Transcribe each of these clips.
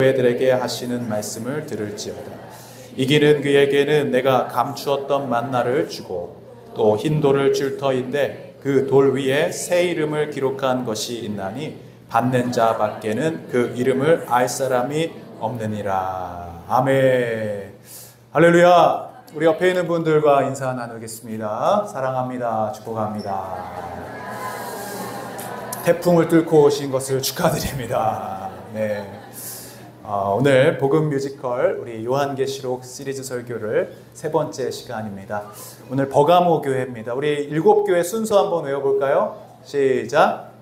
교회들에게 하시는 말씀을 들을지어다. 이기는 그에게는 내가 감추었던 만나를 주고 또 흰 돌을 줄 터인데 그 돌 위에 새 이름을 기록한 것이 있나니 받는 자 밖에는 그 이름을 알 사람이 없느니라. 아멘. 할렐루야. 우리 옆에 있는 분들과 인사 나누겠습니다. 사랑합니다. 축복합니다. 태풍을 뚫고 오신 것을 축하드립니다. 네. 오늘 복음 뮤지컬 우리 요한계시록 시리즈 설교를 세 번째 시간입니다. 오늘 버가모 교회입니다. 우리 7교회 순서 한번 외워볼까요? 시작.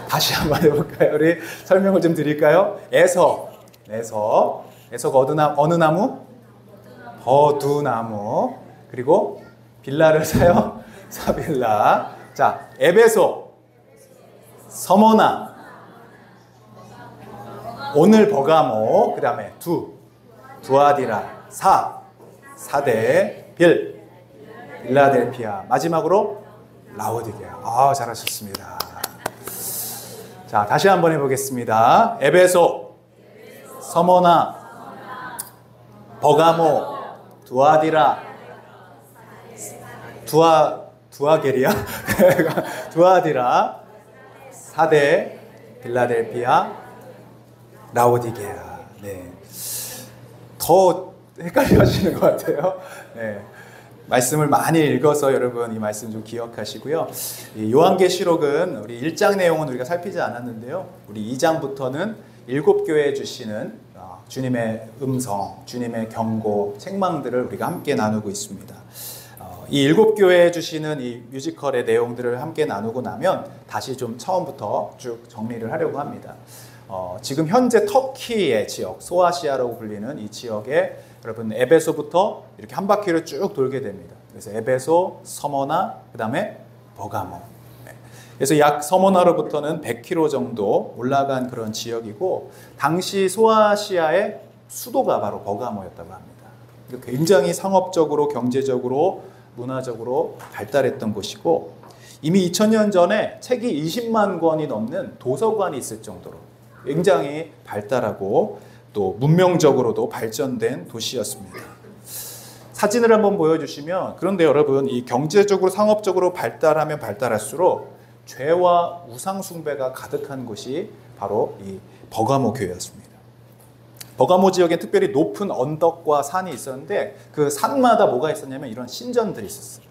다시 한번 해볼까요? 우리 설명을 좀 드릴까요? 에서가 어느 나무? 버두나무. 그리고 빌라를 사요? 사빌라. 자, 에베소, 서머나, 오늘 버가모, 그 다음에 두아디라, 사대, 빌라델피아, 마지막으로 라오디게아. 잘하셨습니다. 자, 다시 한번 해보겠습니다. 에베소, 서머나, 버가모, 두아디라, 두아게리아, 두아디라, 사대, 빌라델피아, 라오디게아. 네. 더 헷갈려 하시는 것 같아요. 네. 말씀을 많이 읽어서 여러분 이 말씀 좀 기억하시고요. 이 요한계시록은 우리 1장 내용은 우리가 살피지 않았는데요. 우리 2장부터는 7교회에 주시는 주님의 음성, 주님의 경고, 책망들을 우리가 함께 나누고 있습니다. 이 7교회에 주시는 이 뮤지컬의 내용들을 함께 나누고 나면 다시 좀 처음부터 쭉 정리를 하려고 합니다. 지금 현재 터키의 지역, 소아시아라고 불리는 이 지역에 여러분 에베소부터 이렇게 한 바퀴를 쭉 돌게 됩니다. 그래서 에베소, 서머나, 그 다음에 버가모. 그래서 약 서머나로부터는 100km 정도 올라간 그런 지역이고 당시 소아시아의 수도가 바로 버가모였다고 합니다. 굉장히 상업적으로, 경제적으로, 문화적으로 발달했던 곳이고 이미 2000년 전에 책이 20만 권이 넘는 도서관이 있을 정도로 굉장히 발달하고 또 문명적으로도 발전된 도시였습니다. 사진을 한번 보여주시면 그런데 여러분 이 경제적으로 상업적으로 발달하면 발달할수록 죄와 우상 숭배가 가득한 곳이 바로 이 버가모 교회였습니다. 버가모 지역에 특별히 높은 언덕과 산이 있었는데 그 산마다 뭐가 있었냐면 이런 신전들이 있었어요.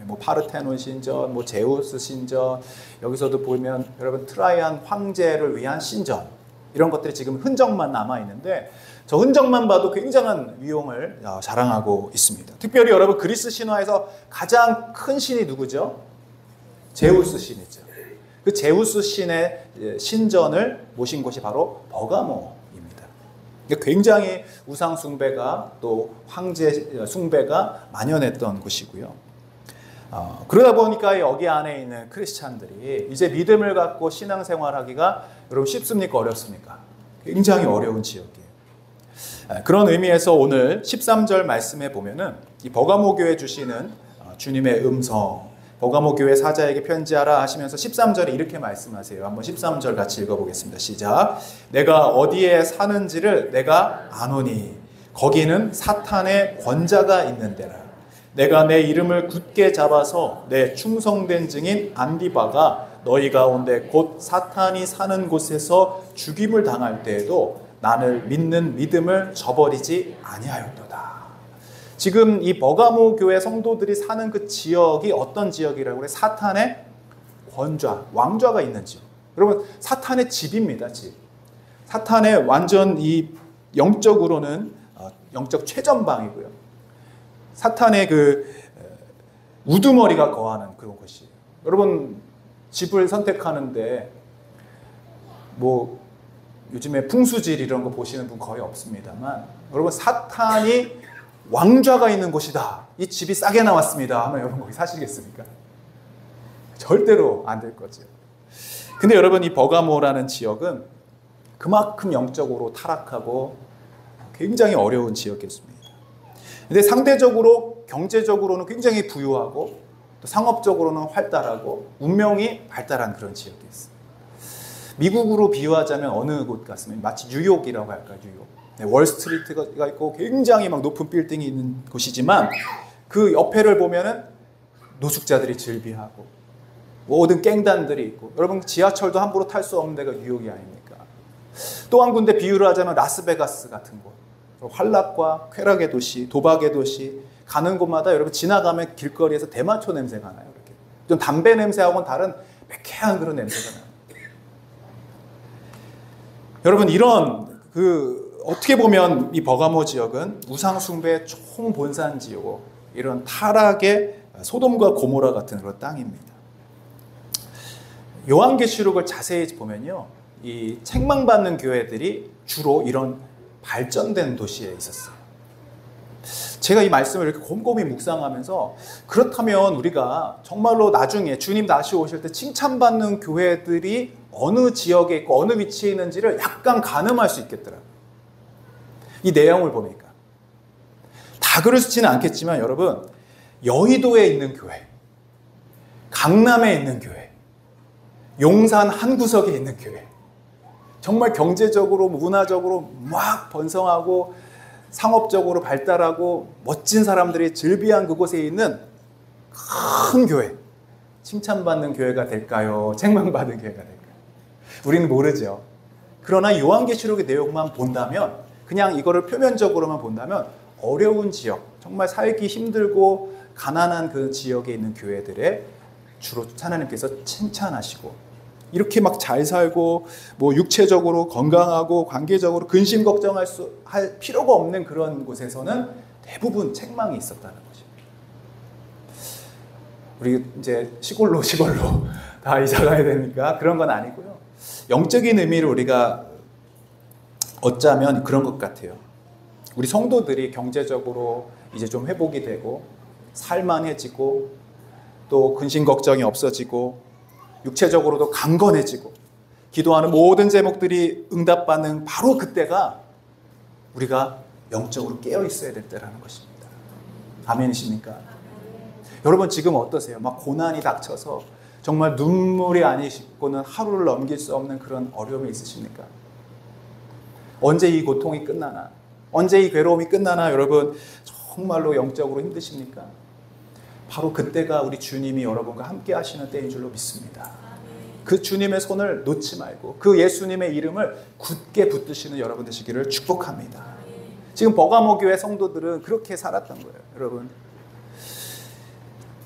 뭐 파르테논 신전, 뭐 제우스 신전, 여기서도 보면 여러분 트라이안 황제를 위한 신전, 이런 것들이 지금 흔적만 남아 있는데 저 흔적만 봐도 굉장한 위용을 자랑하고 있습니다. 특별히 여러분 그리스 신화에서 가장 큰 신이 누구죠? 제우스 신이죠. 그 제우스 신의 신전을 모신 곳이 바로 버가모입니다. 굉장히 우상 숭배가 또 황제 숭배가 만연했던 곳이고요. 그러다 보니까 여기 안에 있는 크리스찬들이 이제 믿음을 갖고 신앙생활하기가 여러분 쉽습니까? 어렵습니까? 굉장히 어려운 지역이에요. 그런 의미에서 오늘 13절 말씀에 보면은 이 버가모 교회 주시는 주님의 음성, 버가모 교회 사자에게 편지하라 하시면서 13절에 이렇게 말씀하세요. 한번 13절 같이 읽어보겠습니다. 시작. 내가 어디에 사는지를 내가 아노니 거기는 사탄의 권자가 있는 데라. 내가 내 이름을 굳게 잡아서 내 충성된 증인 안디바가 너희 가운데 곧 사탄이 사는 곳에서 죽임을 당할 때에도 나를 믿는 믿음을 저버리지 아니하였도다. 지금 이 버가모 교회 성도들이 사는 그 지역이 어떤 지역이라고 그래요? 사탄의 권좌, 왕좌가 있는 지역. 여러분 사탄의 집입니다. 집. 사탄의 완전 이 영적으로는 영적 최전방이고요. 사탄의 그 우두머리가 거하는 그런 곳이에요. 여러분 집을 선택하는데 뭐 요즘에 풍수질 이런 거 보시는 분 거의 없습니다만 여러분 사탄이 왕좌가 있는 곳이다. 이 집이 싸게 나왔습니다. 하면 여러분 거기 사시겠습니까? 절대로 안 될 거죠. 근데 여러분 이 버가모라는 지역은 그만큼 영적으로 타락하고 굉장히 어려운 지역이었습니다. 근데 상대적으로 경제적으로는 굉장히 부유하고 또 상업적으로는 활달하고 문명이 발달한 그런 지역이었어요. 미국으로 비유하자면 어느 곳 같습니까? 마치 뉴욕이라고 할까요? 뉴욕. 네, 월스트리트가 있고 굉장히 막 높은 빌딩이 있는 곳이지만 그 옆에를 보면은 노숙자들이 즐비하고 모든 갱단들이 있고, 여러분 지하철도 함부로 탈 수 없는 데가 뉴욕이 아닙니까? 또 한 군데 비유를 하자면 라스베가스 같은 곳. 환락과 쾌락의 도시, 도박의 도시, 가는 곳마다 여러분 지나가면 길거리에서 대마초 냄새가 나요. 이렇게 좀 담배 냄새하고는 다른 매캐한 그런 냄새가 나요. 여러분 이런 어떻게 보면 이 버가모 지역은 우상 숭배의 총본산지요, 이런 타락의 소돔과 고모라 같은 그런 땅입니다. 요한계시록을 자세히 보면요, 이 책망받는 교회들이 주로 이런 발전된 도시에 있었어요. 제가 이 말씀을 이렇게 곰곰이 묵상하면서, 그렇다면 우리가 정말로 나중에 주님 다시 오실 때 칭찬받는 교회들이 어느 지역에 있고 어느 위치에 있는지를 약간 가늠할 수 있겠더라고요. 이 내용을 보니까. 다 그렇지는 않겠지만 여러분, 여의도에 있는 교회, 강남에 있는 교회, 용산 한 구석에 있는 교회, 정말 경제적으로 문화적으로 막 번성하고 상업적으로 발달하고 멋진 사람들이 즐비한 그곳에 있는 큰 교회, 칭찬받는 교회가 될까요? 책망받는 교회가 될까요? 우리는 모르죠. 그러나 요한계시록의 내용만 본다면, 그냥 이거를 표면적으로만 본다면 어려운 지역, 정말 살기 힘들고 가난한 그 지역에 있는 교회들의 주로 하나님께서 칭찬하시고, 이렇게 막 잘 살고 뭐 육체적으로 건강하고 관계적으로 근심 걱정할 필요가 없는 그런 곳에서는 대부분 책망이 있었다는 것입니다. 우리 이제 시골로 다 이사 가야 되니까 그런 건 아니고요. 영적인 의미를 우리가 얻자면 그런 것 같아요. 우리 성도들이 경제적으로 이제 좀 회복이 되고 살만해지고 또 근심 걱정이 없어지고 육체적으로도 강건해지고 기도하는 모든 제목들이 응답받는 바로 그때가 우리가 영적으로 깨어 있어야 될 때라는 것입니다. 아멘이십니까? 여러분 지금 어떠세요? 막 고난이 닥쳐서 정말 눈물이 아니시고는 하루를 넘길 수 없는 그런 어려움이 있으십니까? 언제 이 고통이 끝나나? 언제 이 괴로움이 끝나나? 여러분 정말로 영적으로 힘드십니까? 바로 그때가 우리 주님이 여러분과 함께 하시는 때인 줄로 믿습니다. 그 주님의 손을 놓지 말고 그 예수님의 이름을 굳게 붙드시는 여러분 되시기를 축복합니다. 지금 버가모 교회 성도들은 그렇게 살았던 거예요. 여러분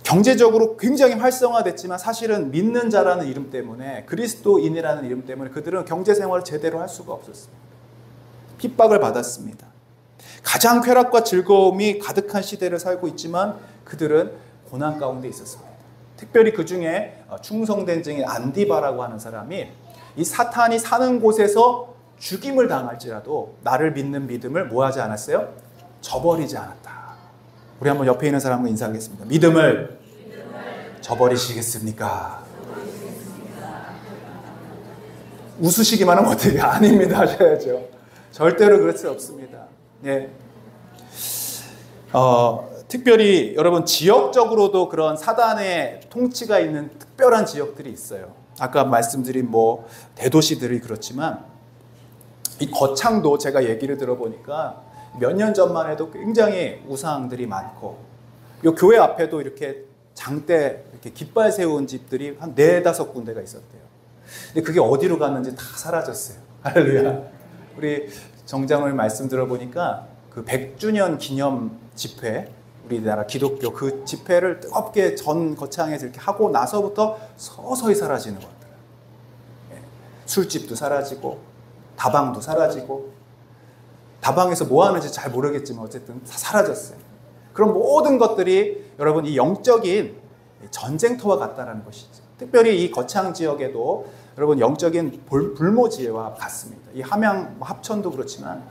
경제적으로 굉장히 활성화됐지만 사실은 믿는 자라는 이름 때문에, 그리스도인이라는 이름 때문에 그들은 경제생활을 제대로 할 수가 없었습니다. 핍박을 받았습니다. 가장 쾌락과 즐거움이 가득한 시대를 살고 있지만 그들은 고난 가운데 있었습니다. 특별히 그 중에 충성된 증인 안디바라고 하는 사람이 이 사탄이 사는 곳에서 죽임을 당할지라도 나를 믿는 믿음을 뭐 하지 않았어요? 저버리지 않았다. 우리 한번 옆에 있는 사람과 인사하겠습니다. 믿음을 저버리시겠습니까? 웃으시기만 하면 어떻게? 아닙니다 하셔야죠. 절대로 그럴 수 없습니다. 네. 특별히 여러분 지역적으로도 그런 사단의 통치가 있는 특별한 지역들이 있어요. 아까 말씀드린 뭐 대도시들이 그렇지만 이 거창도 제가 얘기를 들어보니까 몇 년 전만 해도 굉장히 우상들이 많고, 요 교회 앞에도 이렇게 장대 이렇게 깃발 세운 집들이 한 4-5 군데가 있었대요. 근데 그게 어디로 갔는지 다 사라졌어요. 할렐루야. 우리 정장을 말씀 들어보니까 그 100주년 기념 집회, 우리나라 기독교 그 집회를 뜨겁게 전 거창에서 이렇게 하고 나서부터 서서히 사라지는 것 같아요. 술집도 사라지고 다방도 사라지고, 다방에서 뭐 하는지 잘 모르겠지만 어쨌든 다 사라졌어요. 그런 모든 것들이 여러분 이 영적인 전쟁터와 같다는 것이죠. 특별히 이 거창 지역에도 여러분 영적인 불모지와 같습니다. 이 함양 합천도 그렇지만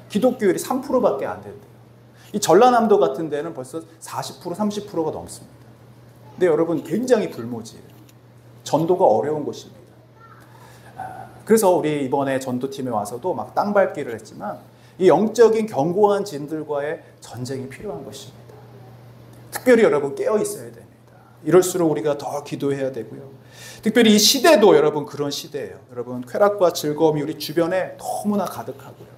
기독교율이 3%밖에 안 된대요. 이 전라남도 같은 데는 벌써 40% 30%가 넘습니다. 근데 여러분 굉장히 불모지예요. 전도가 어려운 곳입니다. 그래서 우리 이번에 전도팀에 와서도 막 땅 밟기를 했지만 이 영적인 견고한 진들과의 전쟁이 필요한 것입니다. 특별히 여러분 깨어 있어야 됩니다. 이럴수록 우리가 더 기도해야 되고요. 특별히 이 시대도 여러분 그런 시대예요. 여러분 쾌락과 즐거움이 우리 주변에 너무나 가득하고요.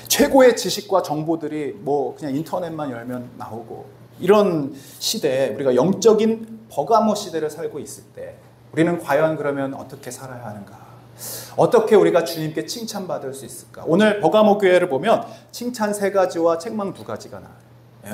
최고의 지식과 정보들이 뭐 그냥 인터넷만 열면 나오고 이런 시대에 우리가 영적인 버가모 시대를 살고 있을 때 우리는 과연 그러면 어떻게 살아야 하는가? 어떻게 우리가 주님께 칭찬받을 수 있을까? 오늘 버가모 교회를 보면 칭찬 3가지와 책망 2가지가 나와요.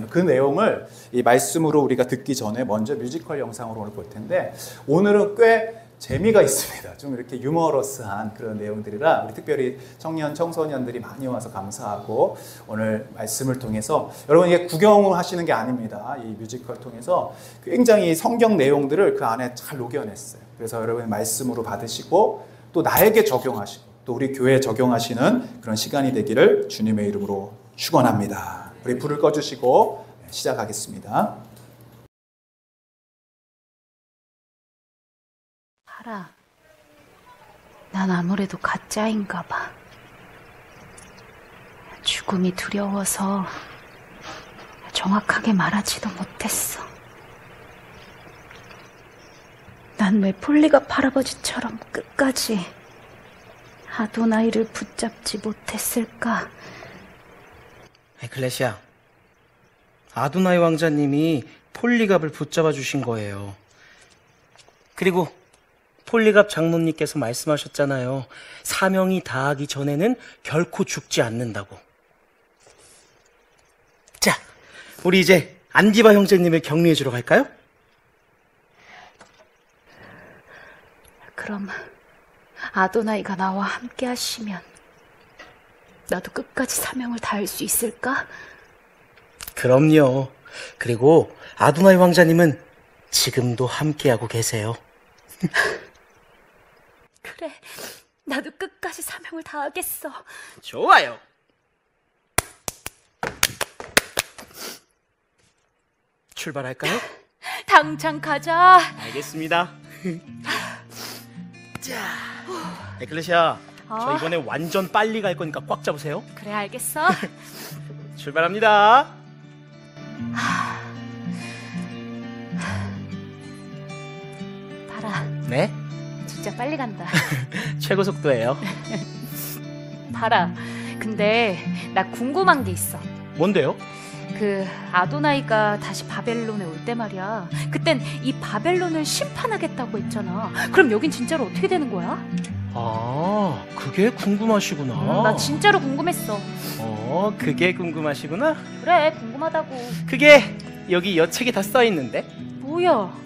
그 내용을 이 말씀으로 우리가 듣기 전에 먼저 뮤지컬 영상으로 오늘 볼 텐데 오늘은 꽤 재미가 있습니다. 좀 이렇게 유머러스한 그런 내용들이라 우리 특별히 청년, 청소년들이 많이 와서 감사하고 오늘 말씀을 통해서 여러분 이게 구경을 하시는 게 아닙니다. 이 뮤지컬 통해서 굉장히 성경 내용들을 그 안에 잘 녹여냈어요. 그래서 여러분 말씀으로 받으시고 또 나에게 적용하시고 또 우리 교회에 적용하시는 그런 시간이 되기를 주님의 이름으로 축원합니다. 우리 불을 꺼주시고 시작하겠습니다. 파라, 난 아무래도 가짜인가 봐. 죽음이 두려워서 정확하게 말하지도 못했어. 난 왜 폴리갑 할아버지처럼 끝까지 아도나이를 붙잡지 못했을까? 에클레시아, 아도나이 왕자님이 폴리갑을 붙잡아 주신 거예요. 그리고 폴리갑 장로님께서 말씀하셨잖아요. 사명이 다하기 전에는 결코 죽지 않는다고. 자, 우리 이제 안디바 형제님을 격려해 주러 갈까요? 그럼 아도나이가 나와 함께 하시면 나도 끝까지 사명을 다할 수 있을까? 그럼요. 그리고 아도나이 왕자님은 지금도 함께하고 계세요. 그래, 나도 끝까지 사명을 다하겠어. 좋아요. 출발할까요? 당장 가자. 알겠습니다. 자, 에클레시아, 저 이번에 완전 빨리 갈 거니까 꽉 잡으세요. 그래, 알겠어. 출발합니다. 봐라, 네? 진짜 빨리 간다. 최고 속도예요. 봐라, 근데 나 궁금한 게 있어. 뭔데요? 그 아도나이가 다시 바벨론에 올 때 말이야, 그땐 이 바벨론을 심판하겠다고 했잖아. 그럼 여긴 진짜로 어떻게 되는 거야? 아, 그게 궁금하시구나. 나 진짜로 궁금했어. 그게 궁금하시구나? 그래, 궁금하다고. 그게 여기 여책에 다 써있는데? 뭐야,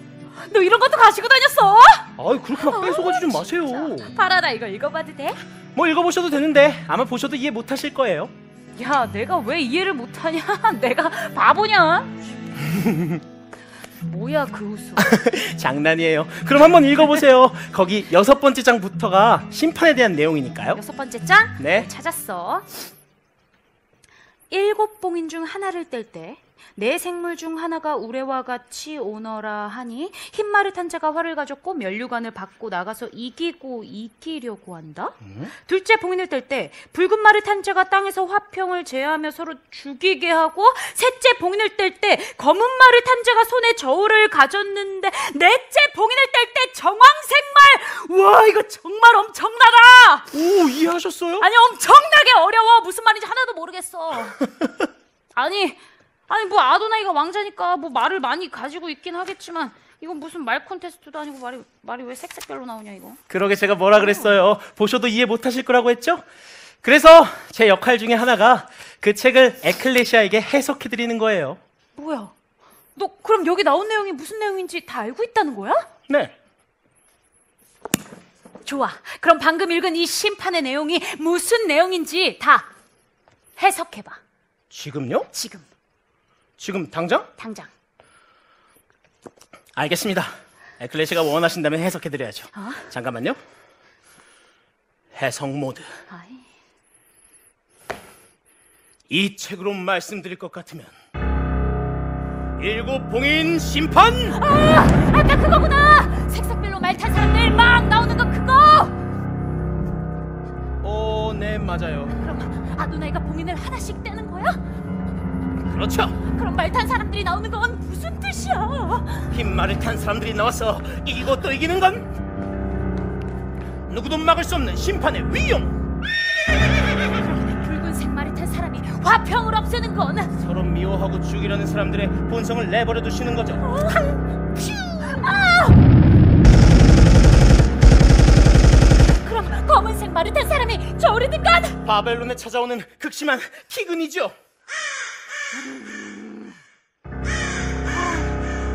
너 이런 것도 가지고 다녔어? 아이, 그렇게 막 뺏어가지 좀 마세요. 봐라, 나 이거 읽어봐도 돼? 뭐 읽어보셔도 되는데 아마 보셔도 이해 못하실 거예요. 야, 내가 왜 이해를 못하냐? 내가 바보냐? 뭐야 그 웃음. 장난이에요. 그럼 한번 읽어보세요. 거기 6번째 장부터가 심판에 대한 내용이니까요. 6번째 장? 네. 찾았어. 7봉인 중 하나를 뗄 때 네 생물 중 하나가 우레와 같이 오너라 하니 흰 말을 탄 자가 활을 가졌고 면류관을 받고 나가서 이기려고 한다. 둘째 봉인을 뗄 때 붉은 말을 탄 자가 땅에서 화평을 제하며 서로 죽이게 하고, 셋째 봉인을 뗄 때 검은 말을 탄 자가 손에 저울을 가졌는데, 넷째 봉인을 뗄 때 정황색 말. 우와, 이거 정말 엄청나다. 오, 이해하셨어요? 아니, 엄청나게 어려워. 무슨 말인지 하나도 모르겠어. 아니 뭐 아도나이가 왕자니까 뭐 말을 많이 가지고 있긴 하겠지만 이건 무슨 말 콘테스트도 아니고 말이 왜 색색별로 나오냐 이거. 그러게 제가 뭐라 그랬어요. 보셔도 이해 못하실 거라고 했죠? 그래서 제 역할 중에 하나가 그 책을 에클레시아에게 해석해드리는 거예요. 뭐야? 너 그럼 여기 나온 내용이 무슨 내용인지 다 알고 있다는 거야? 네. 좋아. 그럼 방금 읽은 이 심판의 내용이 무슨 내용인지 다 해석해봐. 지금요? 지금 당장? 당장. 알겠습니다. 에클레시아가 원하신다면 해석해드려야죠. 잠깐만요. 해석 모드. 이 책으로 말씀드릴 것 같으면 7봉인 심판! 아까 그거구나! 색색별로 말 탄 사람들 막 나오는 거 그거! 네, 맞아요. 그럼 아도나이가 봉인을 하나씩 떼는 거야? 그렇죠. 그럼 말 탄 사람들이 나오는 건 무슨 뜻이야? 흰 말을 탄 사람들이 나와서 이기고 또 이기는 건 누구도 막을 수 없는 심판의 위용. 붉은색 말을 탄 사람이 화평을 없애는 건 서로 미워하고 죽이려는 사람들의 본성을 내버려 두시는 거죠. 그럼 검은색 말을 탄 사람이 저리든 건 바벨론에 찾아오는 극심한 기근이죠.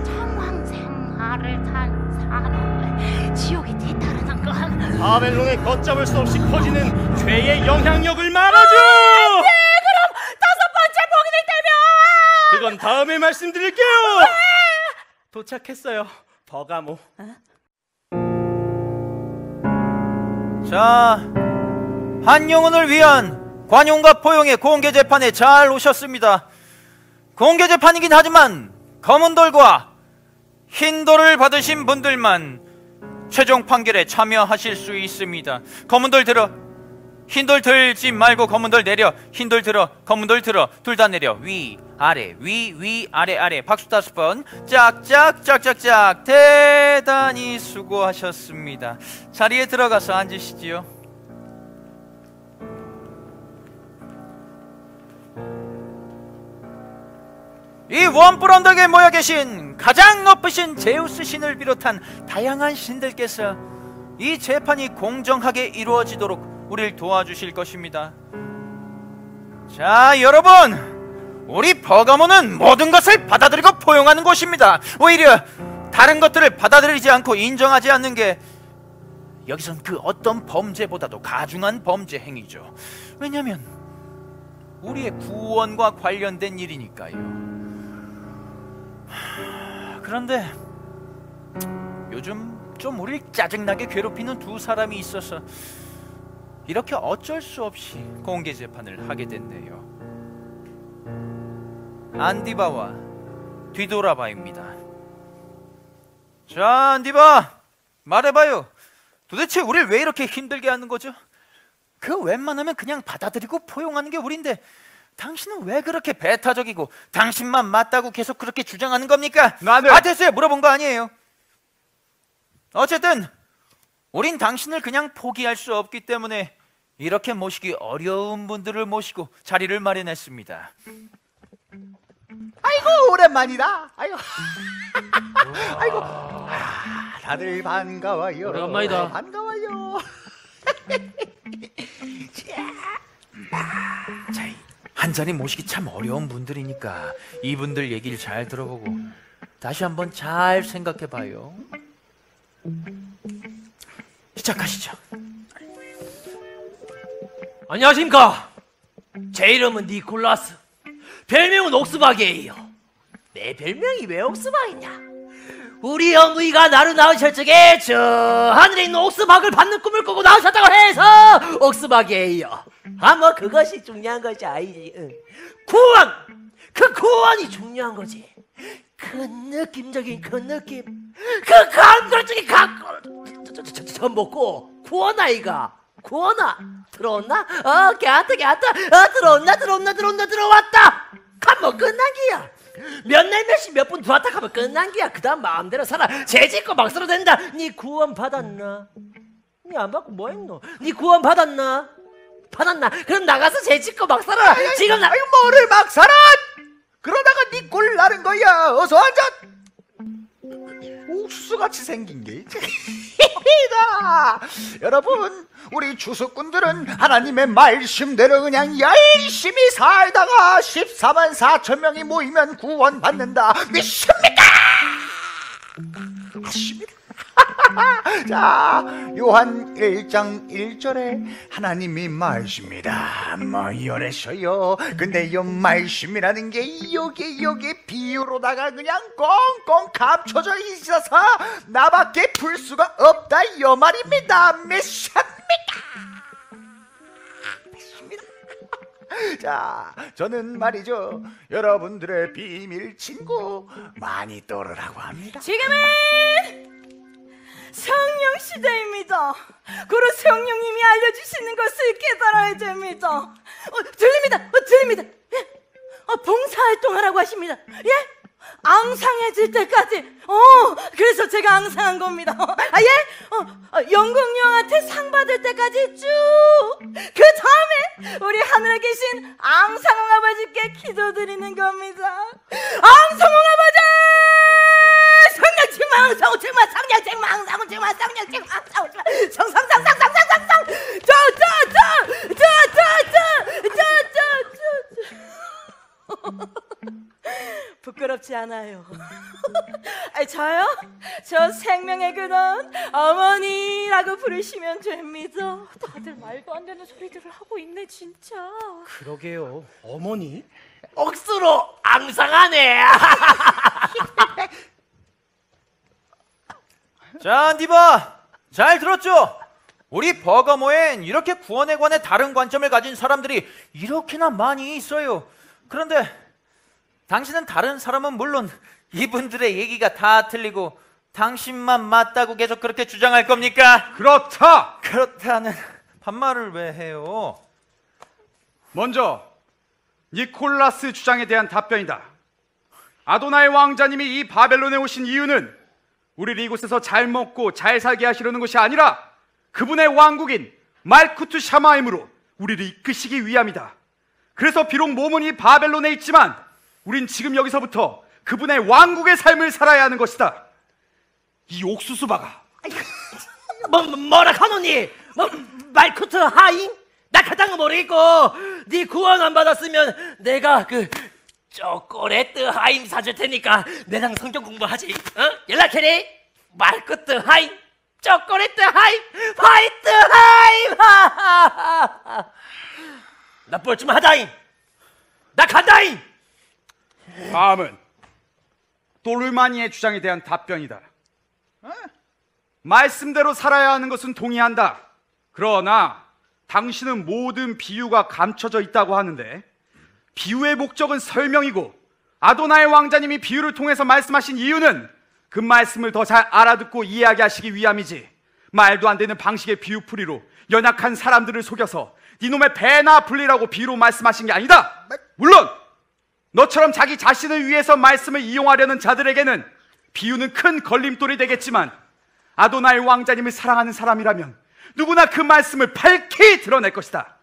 청황색 말을 탄 사람을 지옥에 뒤따르는 건 바벨론에 걷잡을 수 없이 커지는 죄의 영향력을 말하죠. 그럼 5번째 봉인을 떼면 그건 다음에 말씀드릴게요. 도착했어요, 버가모. 자, 한 영혼을 위한 관용과 포용의 공개 재판에 잘 오셨습니다. 공개 재판이긴 하지만 검은 돌과 흰 돌을 받으신 분들만 최종 판결에 참여하실 수 있습니다. 검은 돌 들어, 흰 돌 들지 말고 검은 돌 내려, 흰 돌 들어, 검은 돌 들어, 둘 다 내려. 위 아래, 위 아래 아래. 박수 5번. 짝짝짝짝짝. 대단히 수고하셨습니다. 자리에 들어가서 앉으시지요. 이 원뿔 언덕에 모여 계신 가장 높으신 제우스 신을 비롯한 다양한 신들께서 이 재판이 공정하게 이루어지도록 우리를 도와주실 것입니다. 자, 여러분, 우리 버가모는 모든 것을 받아들이고 포용하는 곳입니다. 오히려 다른 것들을 받아들이지 않고 인정하지 않는 게 여기선 그 어떤 범죄보다도 가중한 범죄 행위죠. 왜냐하면 우리의 구원과 관련된 일이니까요. 그런데 요즘 좀 우릴 짜증나게 괴롭히는 두 사람이 있어서 이렇게 어쩔 수 없이 공개 재판을 하게 됐네요. 안디바와 뒤돌아봐입니다. 자, 안디바, 말해봐요. 도대체 우릴 왜 이렇게 힘들게 하는 거죠? 그 웬만하면 그냥 받아들이고 포용하는 게 우린데 당신은 왜 그렇게 배타적이고 당신만 맞다고 계속 그렇게 주장하는 겁니까? 나는 됐어요. 물어본 거 아니에요. 어쨌든 우린 당신을 그냥 포기할 수 없기 때문에 이렇게 모시기 어려운 분들을 모시고 자리를 마련했습니다. 아이고 오랜만이다. 아이고 아이고 다들 반가워요. 오랜만이다. 반가워요. 자, 한 자리 모시기 참 어려운 분들이니까 이분들 얘기를 잘 들어보고 다시 한번 잘 생각해 봐요. 시작하시죠. 안녕하십니까. 제 이름은 니콜라스. 별명은 옥스박이에요. 내 별명이 왜 옥스박이냐? 우리 어머니가 나를 낳으실 적에 저 하늘에 있는 옥스박을 받는 꿈을 꾸고 낳으셨다고 해서 옥스박이에요. 뭐 그것이 중요한 것이 아니지. 구원! 그 구원이 중요한 거지. 그 느낌적인 그 느낌, 그 감각적인 저 먹고 구원아이가 구원아 들어왔나? 걔한테 들어왔다. 가면 끝난 기야. 몇 날 몇시 몇 분 들어왔다 하면 끝난 기야. 그 다음 마음대로 살아. 죄짓고 막 써도 된다. 니 구원 받았나? 니 안 받고 뭐 했노? 니 구원 받았나? 그럼 나가서 죄짓고 막 살아. 지금 나 아이고 뭐를 막 살아. 그러다가 네 꼴 나는 거야. 어서 앉아. 옥수수같이 생긴 게 있지. 여러분, 우리 주수꾼들은 하나님의 말씀대로 그냥 열심히 살다가 14만 4천 명이 모이면 구원받는다. 믿습니까? 맞습니다. 자, 요한 1장 1절에 하나님이 말씀이다 뭐 이랬어요. 근데 이 말씀이라는 게 여기 비유로다가 그냥 꽁꽁 감춰져 있어서 나밖에 풀 수가 없다 이 말입니다. 믿습니까? 자, 저는 말이죠, 여러분들의 비밀 친구 마니또르라고 합니다. 지금은 성령 시대입니다. 그리고 성령님이 알려주시는 것을 깨달아야 됩니다. 들립니다. 봉사활동하라고 하십니다. 예? 앙상해질 때까지. 그래서 제가 앙상한 겁니다. 영국 영한테 상 받을 때까지 쭉. 그 다음에 우리 하늘에 계신 앙상홍 아버지께 기도드리는 겁니다. 앙상홍 아버지! 성냥책마 앙상홍 책마 상냥책마 앙상홍 책마 상냥책마 앙상홍 책마 성상상상상상상상 부끄럽지 않아요. 저요? 저 생명의 근원 어머니라고 부르시면 됩니다. 다들 말도 안 되는 소리들을 하고 있네 진짜. 그러게요. 어머니? 억수로 앙상하네. 자, 안디바, 잘 들었죠? 우리 버거모엔 이렇게 구원에 관해 다른 관점을 가진 사람들이 이렇게나 많이 있어요. 그런데 당신은 다른 사람은 물론 이분들의 얘기가 다 틀리고 당신만 맞다고 계속 그렇게 주장할 겁니까? 그렇다. 그렇다는 반말을 왜 해요? 먼저 니콜라스 주장에 대한 답변이다. 아도나이 왕자님이 이 바벨론에 오신 이유는 우리를 이곳에서 잘 먹고 잘 살게 하시려는 것이 아니라 그분의 왕국인 말쿠트 샤마임으로 우리를 이끄시기 위함이다. 그래서 비록 몸은 이 바벨론에 있지만 우린 지금 여기서부터 그분의 왕국의 삶을 살아야 하는 것이다. 이 옥수수바가 뭐라 카노니? 말쿠트 하임? 나 그딴 거 모르겠고 네 구원 안 받았으면 내가 그 초콜릿 하임 사줄 테니까 내랑 성경 공부하지. 연락해리. 말쿠트 하임, 초콜릿 하임, 화이트 하임. 나 뻘 좀 하다임. 나 간다임. 다음은 또르마니의 주장에 대한 답변이다. 말씀대로 살아야 하는 것은 동의한다. 그러나 당신은 모든 비유가 감춰져 있다고 하는데 비유의 목적은 설명이고 아도나의 왕자님이 비유를 통해서 말씀하신 이유는 그 말씀을 더 잘 알아듣고 이해하게 하시기 위함이지 말도 안 되는 방식의 비유풀이로 연약한 사람들을 속여서 니놈의 배나 불리라고 비유로 말씀하신 게 아니다. 물론 너처럼 자기 자신을 위해서 말씀을 이용하려는 자들에게는 비유는 큰 걸림돌이 되겠지만 아도나이 왕자님을 사랑하는 사람이라면 누구나 그 말씀을 밝히 드러낼 것이다.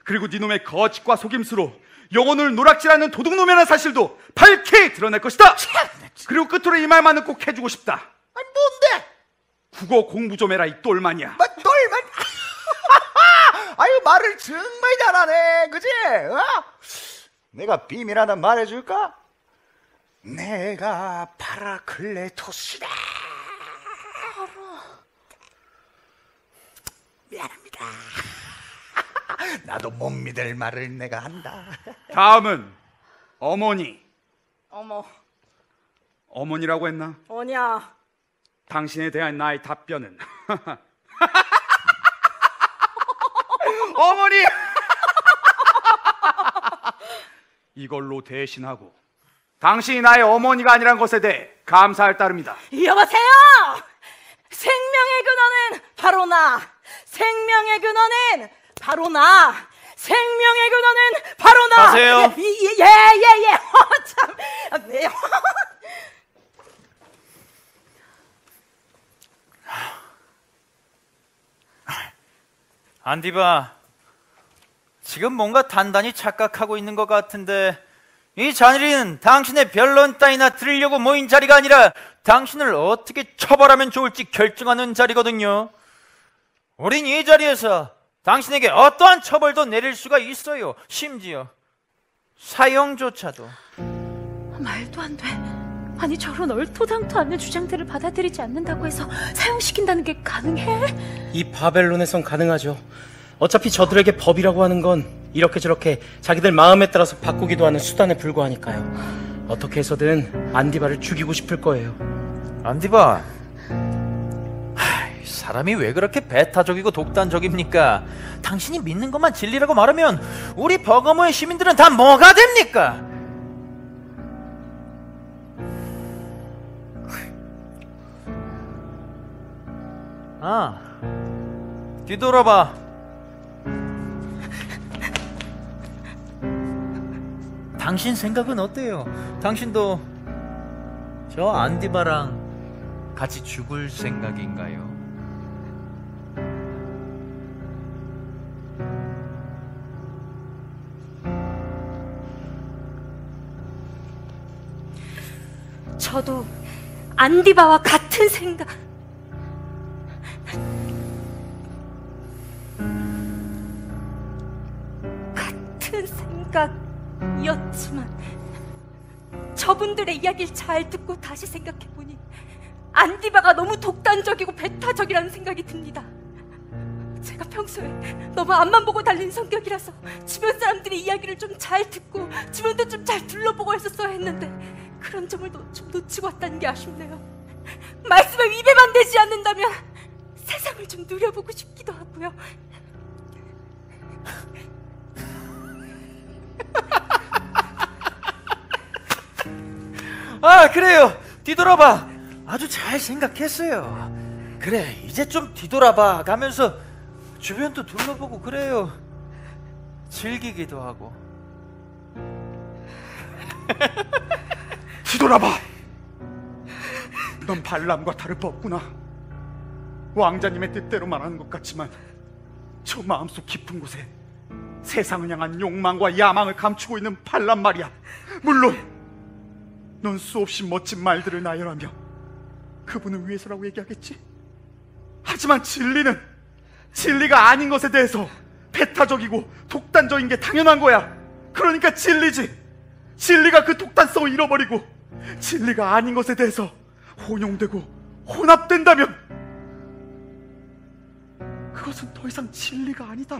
그리고 니놈의 거짓과 속임수로 영혼을 노락질하는 도둑놈이라는 사실도 밝히 드러낼 것이다. 그리고 끝으로 이 말만은 꼭 해주고 싶다. 뭔데? 국어 공부 좀 해라 이 똘마니야. 똘만? 아유 말을 정말 잘하네, 그지? 내가 비밀 하나 말해줄까? 내가 파라클레토스다. 미안합니다. 나도 못 믿을 말을 내가 한다. 다음은 어머니. 어머, 어머니라고 했나? 뭐냐? 당신에 대한 나의 답변은 어머니! 이걸로 대신하고 당신이 나의 어머니가 아니란 것에 대해 감사할 따름이다. 여보세요! 생명의 근원은 바로 나. 생명의 근원은 바로 나. 생명의 근원은 바로 나. 가세요. 예. 참. 네. 안디바, 지금 뭔가 단단히 착각하고 있는 것 같은데 이 자리는 당신의 변론 따위나 들으려고 모인 자리가 아니라 당신을 어떻게 처벌하면 좋을지 결정하는 자리거든요. 우린 이 자리에서 당신에게 어떠한 처벌도 내릴 수가 있어요. 심지어 사형조차도. 말도 안 돼. 아니 저런 얼토당토 않는 주장들을 받아들이지 않는다고 해서 사형시킨다는 게 가능해? 이 바벨론에선 가능하죠. 어차피 저들에게 법이라고 하는 건 이렇게 저렇게 자기들 마음에 따라서 바꾸기도 하는 수단에 불과하니까요. 어떻게 해서든 안디바를 죽이고 싶을 거예요. 안디바, 사람이 왜 그렇게 배타적이고 독단적입니까? 당신이 믿는 것만 진리라고 말하면 우리 버거모의 시민들은 다 뭐가 됩니까? 뒤돌아봐. 당신 생각은 어때요? 당신도 저 안디바랑 같이 죽을 생각인가요? 저도 안디바와 같은 생각. 같은 생각이었지만 저분들의 이야기를 잘 듣고 다시 생각해보니 안디바가 너무 독단적이고 배타적이라는 생각이 듭니다. 제가 평소에 너무 앞만 보고 달린 성격이라서 주변 사람들의 이야기를 좀 잘 듣고 주변도 좀 잘 둘러보고 했었어야 했는데 그런 점을 좀 놓치고 왔다는 게 아쉽네요. 말씀에 위배만 되지 않는다면 세상을 좀 누려보고 싶기도 하고요. 아, 그래요. 뒤돌아봐. 아주 잘 생각했어요. 그래, 이제 좀 뒤돌아봐 가면서 주변도 둘러보고 그래요. 즐기기도 하고. 뒤돌아봐. 넌 발람과 다를 바 없구나. 왕자님의 뜻대로 말하는 것 같지만 저 마음속 깊은 곳에 세상을 향한 욕망과 야망을 감추고 있는 발람 말이야. 물론 넌 수없이 멋진 말들을 나열하며 그분을 위해서라고 얘기하겠지. 하지만 진리가 아닌 것에 대해서 배타적이고 독단적인 게 당연한 거야. 그러니까 진리지. 진리가 그 독단성을 잃어버리고 진리가 아닌 것에 대해서 혼용되고 혼합된다면 그것은 더 이상 진리가 아니다.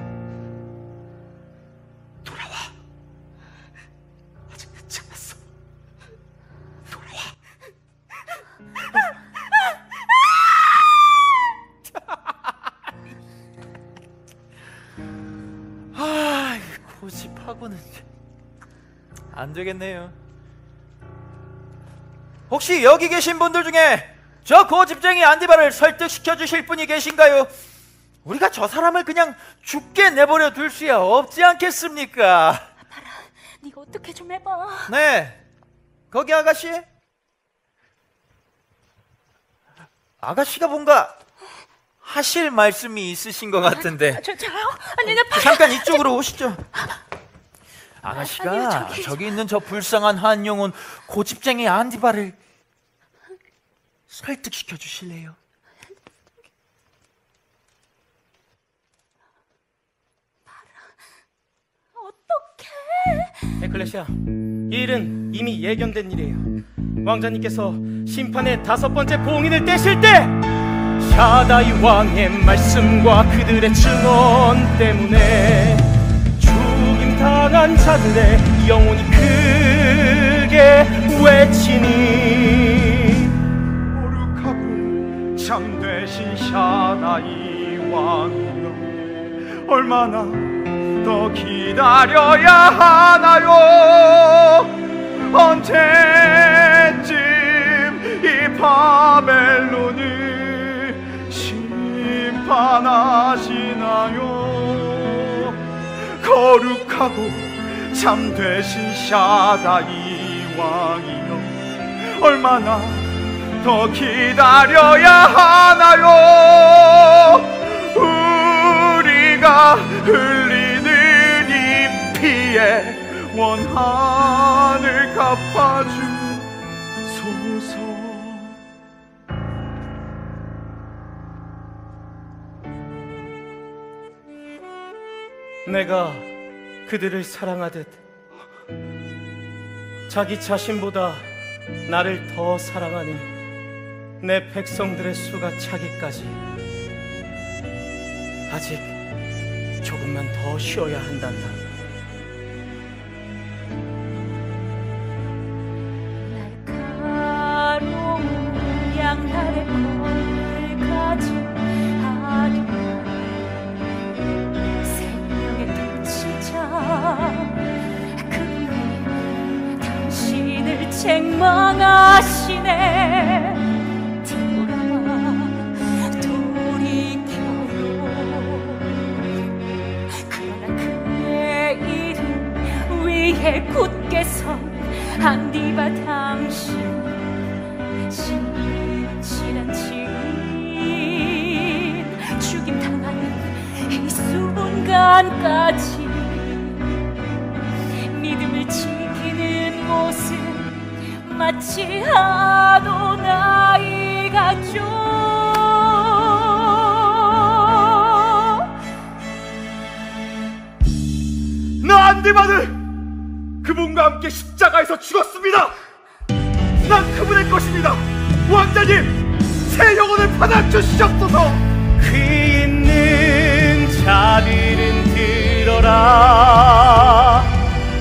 돌아와. 아직 늦지 않았어. 돌아와. 아, 고집하고는 안 되겠네요. 혹시 여기 계신 분들 중에 저 고집쟁이 안디바를 설득시켜 주실 분이 계신가요? 우리가 저 사람을 그냥 죽게 내버려 둘 수야 없지 않겠습니까? 봐라, 네가 어떻게 좀 해봐. 네, 거기 아가씨? 아가씨가 뭔가 하실 말씀이 있으신 것 같은데. 저요? 아니, 나 잠깐 이쪽으로 오시죠. 아가씨가 아니요, 저기 있는 저 불쌍한 한용운 고집쟁이 안디바를 설득시켜 주실래요? 어떡해? 에클레시아, 이 일은 이미 예견된 일이에요. 왕자님께서 심판의 5번째 봉인을 떼실 때 샤다이 왕의 말씀과 그들의 증언 때문에 죽임당한 자들의 영혼이 크게 외치니 거룩하고 참되신 샤다이 왕이여, 얼마나 더 기다려야 하나요? 언제쯤 이 바벨론을 심판하시나요? 거룩하고 참되신 샤다이 왕이여, 얼마나 더 기다려야 하나요? 우리가 흘리는 이 피에 원한을 갚아주소서. 내가 그들을 사랑하듯 자기 자신보다 나를 더 사랑하는 내 백성들의 수가 차기까지 아직 조금만 더 쉬어야 한단다. 날카로운 양날의 검을 가진 아리랑, 생명의 통치자, 그는 당신을 책망하시네. 돌아와, 돌이켜요. 그러나 그의 이름 위에 앞에 굳게 선 안디바 당신, 신실한 증인, 죽임 당하는 이 순간까지 믿음을 지키는 모습 마치 아도나이 같죠. 나 안디바는 그분과 함께 십자가에서 죽었습니다. 난 그분의 것입니다. 왕자님, 새 영혼을 받아주시옵소서. 귀 있는 자들은 들어라.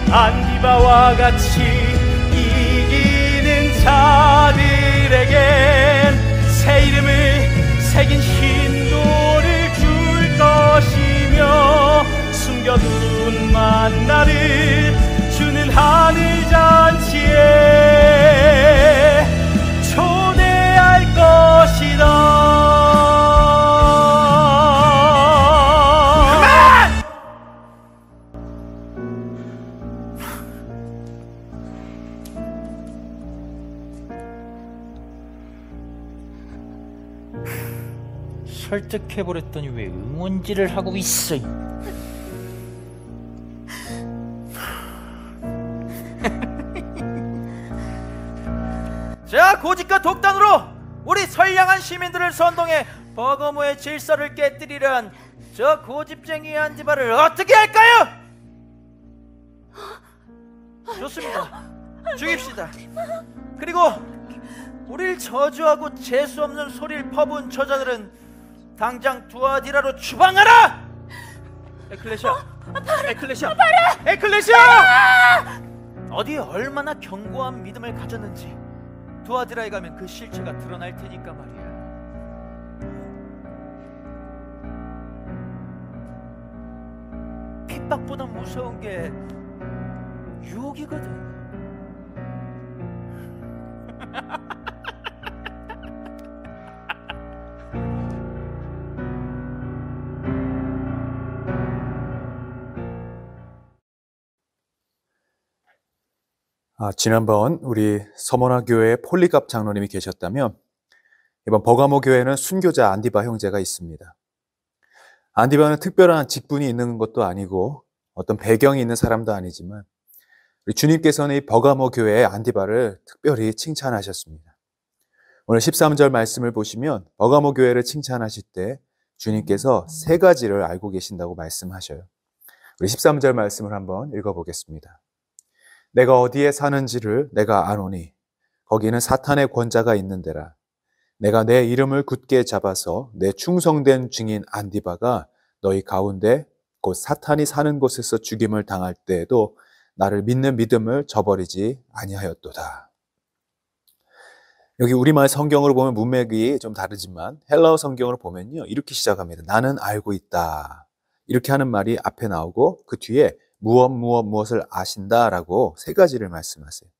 안디바와 같이 이기는 자들에겐 새 이름을 새긴 흰돌을 줄 것이며 숨겨둔 만나를 주는 하늘 잔치에 초대할 것이다. 설득해버렸더니 왜 응원질을 하고 있어? 자, 고집과 독단으로 우리 선량한 시민들을 선동해 버거모의 질서를 깨뜨리려는 저 고집쟁이 안디바를 어떻게 할까요? 좋습니다. 죽입시다. 그리고 우릴 저주하고 재수없는 소리를 퍼부은 저자들은 당장 두아디라로 추방하라! 에클레시아! 어디 얼마나 견고한 믿음을 가졌는지 두아디라에 가면 그 실체가 드러날 테니까 말이야. 핍박보다 무서운 게 유혹이거든. 지난번 우리 서머나 교회에 폴리갑 장로님이 계셨다면 이번 버가모 교회는 순교자 안디바 형제가 있습니다. 안디바는 특별한 직분이 있는 것도 아니고 어떤 배경이 있는 사람도 아니지만 우리 주님께서는 이 버가모 교회의 안디바를 특별히 칭찬하셨습니다. 오늘 13절 말씀을 보시면 버가모 교회를 칭찬하실 때 주님께서 세 가지를 알고 계신다고 말씀하셔요. 우리 13절 말씀을 한번 읽어보겠습니다. 내가 어디에 사는지를 내가 아노니 거기는 사탄의 권자가 있는 데라. 내가 내 이름을 굳게 잡아서 내 충성된 증인 안디바가 너희 가운데 곧 사탄이 사는 곳에서 죽임을 당할 때에도 나를 믿는 믿음을 저버리지 아니하였도다. 여기 우리말 성경으로 보면 문맥이 좀 다르지만 헬라어 성경으로 보면요 이렇게 시작합니다. 나는 알고 있다. 이렇게 하는 말이 앞에 나오고 그 뒤에 무엇을 아신다라고 세 가지를 말씀하세요.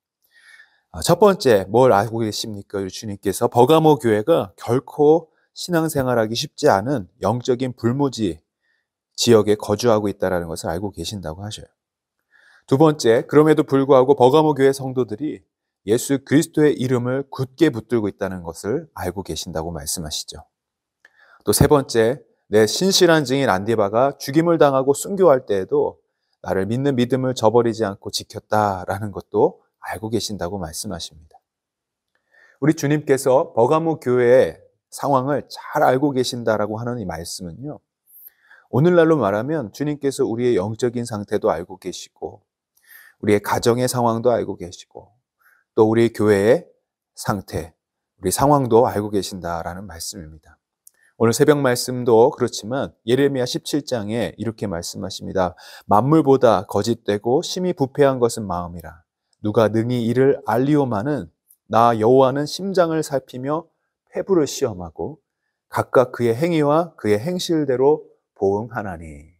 첫 번째, 뭘 알고 계십니까? 주님께서 버가모 교회가 결코 신앙생활하기 쉽지 않은 영적인 불모지 지역에 거주하고 있다는 것을 알고 계신다고 하셔요. 두 번째, 그럼에도 불구하고 버가모 교회 성도들이 예수 그리스도의 이름을 굳게 붙들고 있다는 것을 알고 계신다고 말씀하시죠. 또 세 번째, 내 신실한 증인 안디바가 죽임을 당하고 순교할 때에도 나를 믿는 믿음을 저버리지 않고 지켰다라는 것도 알고 계신다고 말씀하십니다. 우리 주님께서 버가모 교회의 상황을 잘 알고 계신다라고 하는 이 말씀은요. 오늘날로 말하면 주님께서 우리의 영적인 상태도 알고 계시고 우리의 가정의 상황도 알고 계시고 또 우리 교회의 상태, 우리 상황도 알고 계신다라는 말씀입니다. 오늘 새벽 말씀도 그렇지만 예레미야 17장에 이렇게 말씀하십니다. 만물보다 거짓되고 심히 부패한 것은 마음이라. 누가 능히 이를 알리오마는 나 여호와는 심장을 살피며 폐부를 시험하고 각각 그의 행위와 그의 행실대로 보응하나니.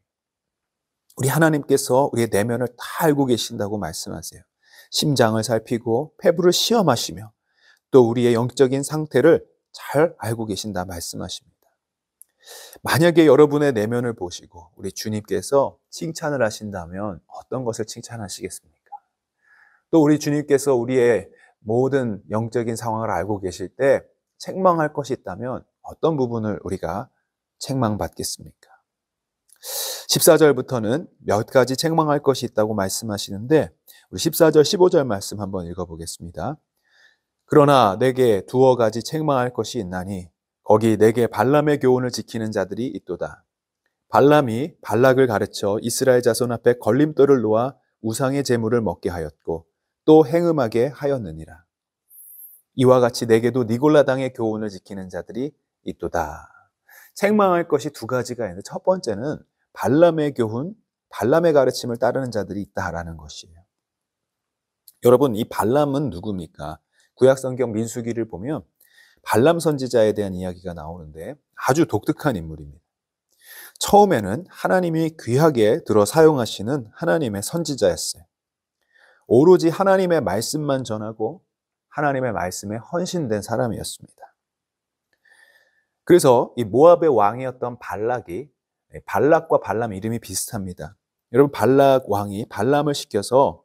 우리 하나님께서 우리의 내면을 다 알고 계신다고 말씀하세요. 심장을 살피고 폐부를 시험하시며 또 우리의 영적인 상태를 잘 알고 계신다 말씀하십니다. 만약에 여러분의 내면을 보시고 우리 주님께서 칭찬을 하신다면 어떤 것을 칭찬하시겠습니까? 또 우리 주님께서 우리의 모든 영적인 상황을 알고 계실 때 책망할 것이 있다면 어떤 부분을 우리가 책망받겠습니까? 14절부터는 몇 가지 책망할 것이 있다고 말씀하시는데 우리 14절, 15절 말씀 한번 읽어보겠습니다. 그러나 내게 두어 가지 책망할 것이 있나니 거기 내게 발람의 교훈을 지키는 자들이 있도다. 발람이 발락을 가르쳐 이스라엘 자손 앞에 걸림돌을 놓아 우상의 제물을 먹게 하였고 또 행음하게 하였느니라. 이와 같이 내게도 니골라당의 교훈을 지키는 자들이 있도다. 책망할 것이 두 가지가 있는데 첫 번째는 발람의 교훈, 발람의 가르침을 따르는 자들이 있다라는 것이에요. 여러분, 이 발람은 누굽니까? 구약성경 민수기를 보면 발람 선지자에 대한 이야기가 나오는데 아주 독특한 인물입니다. 처음에는 하나님이 귀하게 들어 사용하시는 하나님의 선지자였어요. 오로지 하나님의 말씀만 전하고 하나님의 말씀에 헌신된 사람이었습니다. 그래서 이 모압의 왕이었던 발락이, 발락과 발람 이름이 비슷합니다. 여러분, 발락 왕이 발람을 시켜서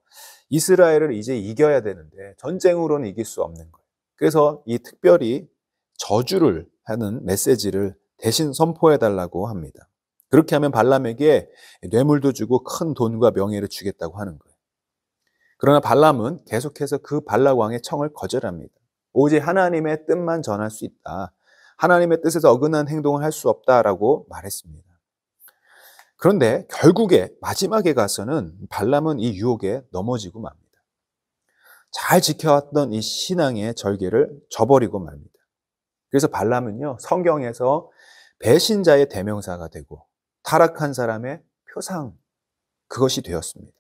이스라엘을 이제 이겨야 되는데 전쟁으로는 이길 수 없는 거예요. 그래서 이 특별히 저주를 하는 메시지를 대신 선포해달라고 합니다. 그렇게 하면 발람에게 뇌물도 주고 큰 돈과 명예를 주겠다고 하는 거예요. 그러나 발람은 계속해서 그 발락 왕의 청을 거절합니다. 오직 하나님의 뜻만 전할 수 있다. 하나님의 뜻에서 어긋난 행동을 할 수 없다라고 말했습니다. 그런데 결국에 마지막에 가서는 발람은 이 유혹에 넘어지고 맙니다. 잘 지켜왔던 이 신앙의 절개를 저버리고 맙니다. 그래서 발람은요, 성경에서 배신자의 대명사가 되고 타락한 사람의 표상, 그것이 되었습니다.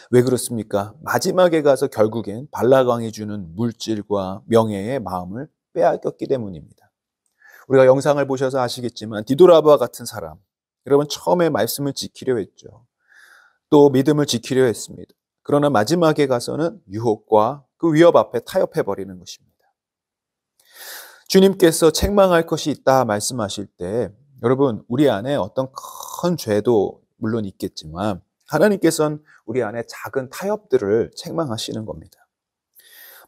왜 그렇습니까? 마지막에 가서 결국엔 발락 왕이 주는 물질과 명예의 마음을 빼앗겼기 때문입니다. 우리가 영상을 보셔서 아시겠지만 디도라바와 같은 사람, 여러분 처음에 말씀을 지키려 했죠. 또 믿음을 지키려 했습니다. 그러나 마지막에 가서는 유혹과 그 위협 앞에 타협해버리는 것입니다. 주님께서 책망할 것이 있다 말씀하실 때 여러분, 우리 안에 어떤 큰 죄도 물론 있겠지만 하나님께서는 우리 안에 작은 타협들을 책망하시는 겁니다.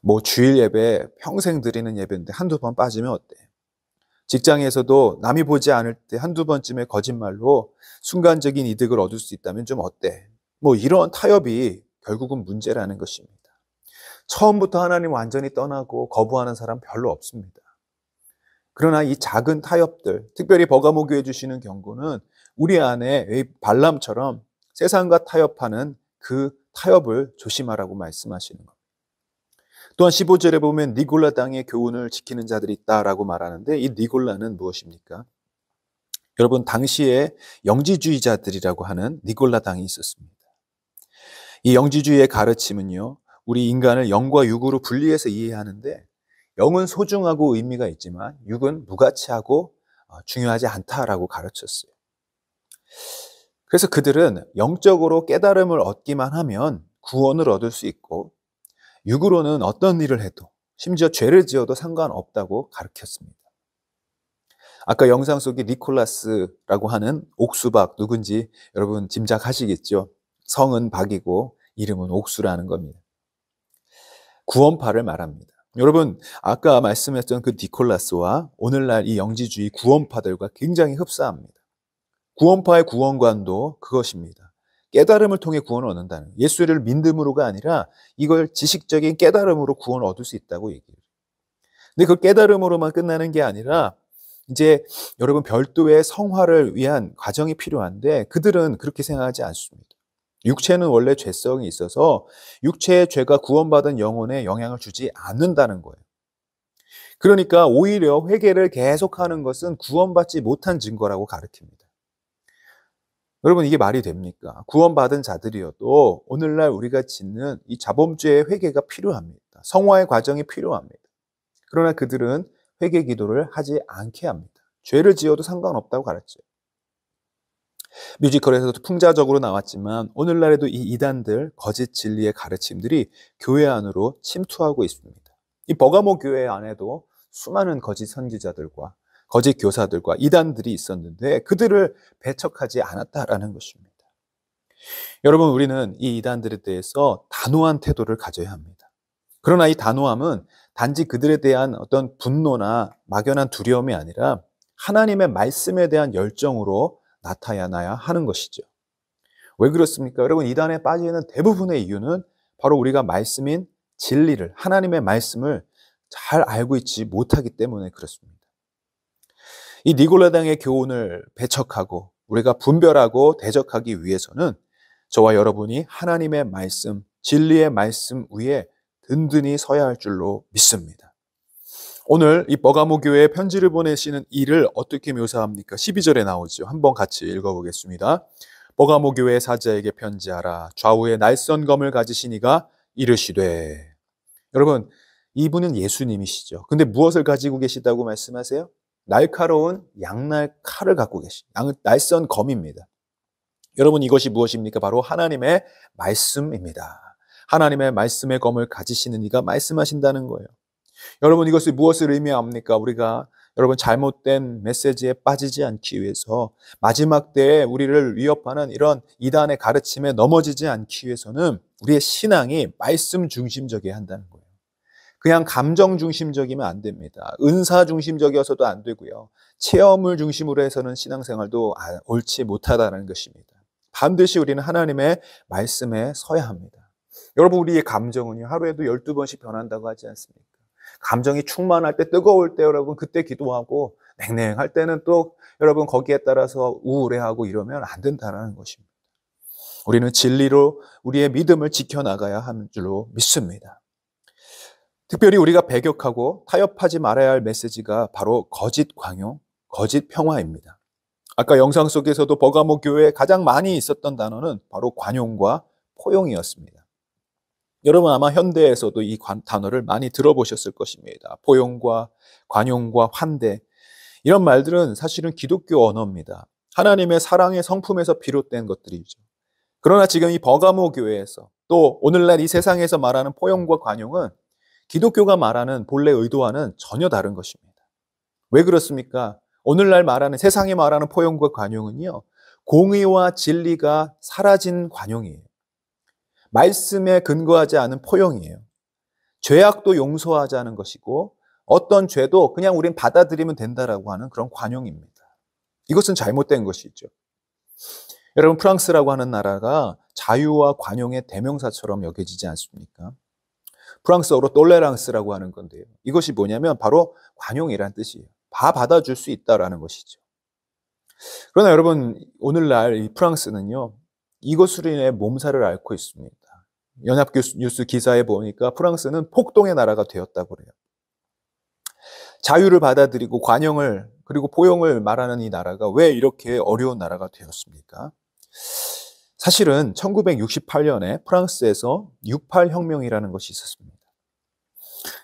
뭐 주일 예배 평생 드리는 예배인데 한두 번 빠지면 어때? 직장에서도 남이 보지 않을 때 한두 번쯤의 거짓말로 순간적인 이득을 얻을 수 있다면 좀 어때? 뭐 이런 타협이 결국은 문제라는 것입니다. 처음부터 하나님 완전히 떠나고 거부하는 사람 별로 없습니다. 그러나 이 작은 타협들, 특별히 버가모 교회 주시는 경고는 우리 안에 발람처럼 세상과 타협하는 그 타협을 조심하라고 말씀하시는 겁니다. 또한 15절에 보면 니골라 당의 교훈을 지키는 자들이 있다라고 말하는데 이 니골라는 무엇입니까? 여러분, 당시에 영지주의자들이라고 하는 니골라 당이 있었습니다. 이 영지주의의 가르침은요, 우리 인간을 영과 육으로 분리해서 이해하는데 영은 소중하고 의미가 있지만 육은 무가치하고 중요하지 않다라고 가르쳤어요. 그래서 그들은 영적으로 깨달음을 얻기만 하면 구원을 얻을 수 있고 육으로는 어떤 일을 해도 심지어 죄를 지어도 상관없다고 가르쳤습니다. 아까 영상 속에 니콜라스라고 하는 옥수박 누군지 여러분 짐작하시겠죠? 성은 박이고 이름은 옥수라는 겁니다. 구원파를 말합니다. 여러분, 아까 말씀했던 그 니콜라스와 오늘날 이 영지주의 구원파들과 굉장히 흡사합니다. 구원파의 구원관도 그것입니다. 깨달음을 통해 구원을 얻는다는, 예수를 믿음으로가 아니라 이걸 지식적인 깨달음으로 구원을 얻을 수 있다고 얘기해요. 근데 그 깨달음으로만 끝나는 게 아니라 이제 여러분 별도의 성화를 위한 과정이 필요한데 그들은 그렇게 생각하지 않습니다. 육체는 원래 죄성이 있어서 육체의 죄가 구원받은 영혼에 영향을 주지 않는다는 거예요. 그러니까 오히려 회개를 계속하는 것은 구원받지 못한 증거라고 가르칩니다. 여러분, 이게 말이 됩니까? 구원받은 자들이어도 오늘날 우리가 짓는 이 자범죄의 회개가 필요합니다. 성화의 과정이 필요합니다. 그러나 그들은 회개 기도를 하지 않게 합니다. 죄를 지어도 상관없다고 가르쳐요. 뮤지컬에서도 풍자적으로 나왔지만 오늘날에도 이 이단들, 거짓 진리의 가르침들이 교회 안으로 침투하고 있습니다. 이 버가모 교회 안에도 수많은 거짓 선지자들과 거짓 교사들과 이단들이 있었는데 그들을 배척하지 않았다라는 것입니다. 여러분, 우리는 이 이단들에 대해서 단호한 태도를 가져야 합니다. 그러나 이 단호함은 단지 그들에 대한 어떤 분노나 막연한 두려움이 아니라 하나님의 말씀에 대한 열정으로 나타나야 하는 것이죠. 왜 그렇습니까? 여러분, 이단에 빠지는 대부분의 이유는 바로 우리가 말씀인 진리를, 하나님의 말씀을 잘 알고 있지 못하기 때문에 그렇습니다. 이 니골라당의 교훈을 배척하고 우리가 분별하고 대적하기 위해서는 저와 여러분이 하나님의 말씀, 진리의 말씀 위에 든든히 서야 할 줄로 믿습니다. 오늘 이 버가모 교회에 편지를 보내시는 일을 어떻게 묘사합니까? 12절에 나오죠. 한번 같이 읽어보겠습니다. 버가모 교회 사자에게 편지하라. 좌우에 날선 검을 가지신 이가 이르시되. 여러분, 이분은 예수님이시죠. 근데 무엇을 가지고 계시다고 말씀하세요? 날카로운 양날 칼을 갖고 날선 검입니다. 여러분, 이것이 무엇입니까? 바로 하나님의 말씀입니다. 하나님의 말씀의 검을 가지시는 이가 말씀하신다는 거예요. 여러분, 이것이 무엇을 의미합니까? 우리가 여러분 잘못된 메시지에 빠지지 않기 위해서, 마지막 때에 우리를 위협하는 이런 이단의 가르침에 넘어지지 않기 위해서는 우리의 신앙이 말씀 중심적이어야 한다는 거예요. 그냥 감정 중심적이면 안 됩니다. 은사 중심적이어서도 안 되고요. 체험을 중심으로 해서는 신앙생활도 옳지 못하다는 것입니다. 반드시 우리는 하나님의 말씀에 서야 합니다. 여러분, 우리의 감정은요, 하루에도 12번씩 변한다고 하지 않습니까? 감정이 충만할 때, 뜨거울 때 여러분 그때 기도하고, 냉랭할 때는 또 여러분 거기에 따라서 우울해하고 이러면 안 된다는 것입니다. 우리는 진리로 우리의 믿음을 지켜나가야 하는 줄로 믿습니다. 특별히 우리가 배격하고 타협하지 말아야 할 메시지가 바로 거짓 광용, 거짓 평화입니다. 아까 영상 속에서도 버가모 교회에 가장 많이 있었던 단어는 바로 관용과 포용이었습니다. 여러분, 아마 현대에서도 이 단어를 많이 들어보셨을 것입니다. 포용과 관용과 환대, 이런 말들은 사실은 기독교 언어입니다. 하나님의 사랑의 성품에서 비롯된 것들이죠. 그러나 지금 이 버가모 교회에서, 또 오늘날 이 세상에서 말하는 포용과 관용은 기독교가 말하는 본래 의도와는 전혀 다른 것입니다. 왜 그렇습니까? 오늘날 말하는, 세상이 말하는 포용과 관용은요, 공의와 진리가 사라진 관용이에요. 말씀에 근거하지 않은 포용이에요. 죄악도 용서하자는 것이고, 어떤 죄도 그냥 우린 받아들이면 된다라고 하는 그런 관용입니다. 이것은 잘못된 것이죠. 여러분, 프랑스라고 하는 나라가 자유와 관용의 대명사처럼 여겨지지 않습니까? 프랑스어로 똘레랑스라고 하는 건데요. 이것이 뭐냐면 바로 관용이란 뜻이에요. 다 받아줄 수 있다라는 것이죠. 그러나 여러분, 오늘날 이 프랑스는요, 이것으로 인해 몸살을 앓고 있습니다. 연합뉴스 기사에 보니까 프랑스는 폭동의 나라가 되었다고 그래요. 자유를 받아들이고 관용을, 그리고 포용을 말하는 이 나라가 왜 이렇게 어려운 나라가 되었습니까? 사실은 1968년에 프랑스에서 68혁명이라는 것이 있었습니다.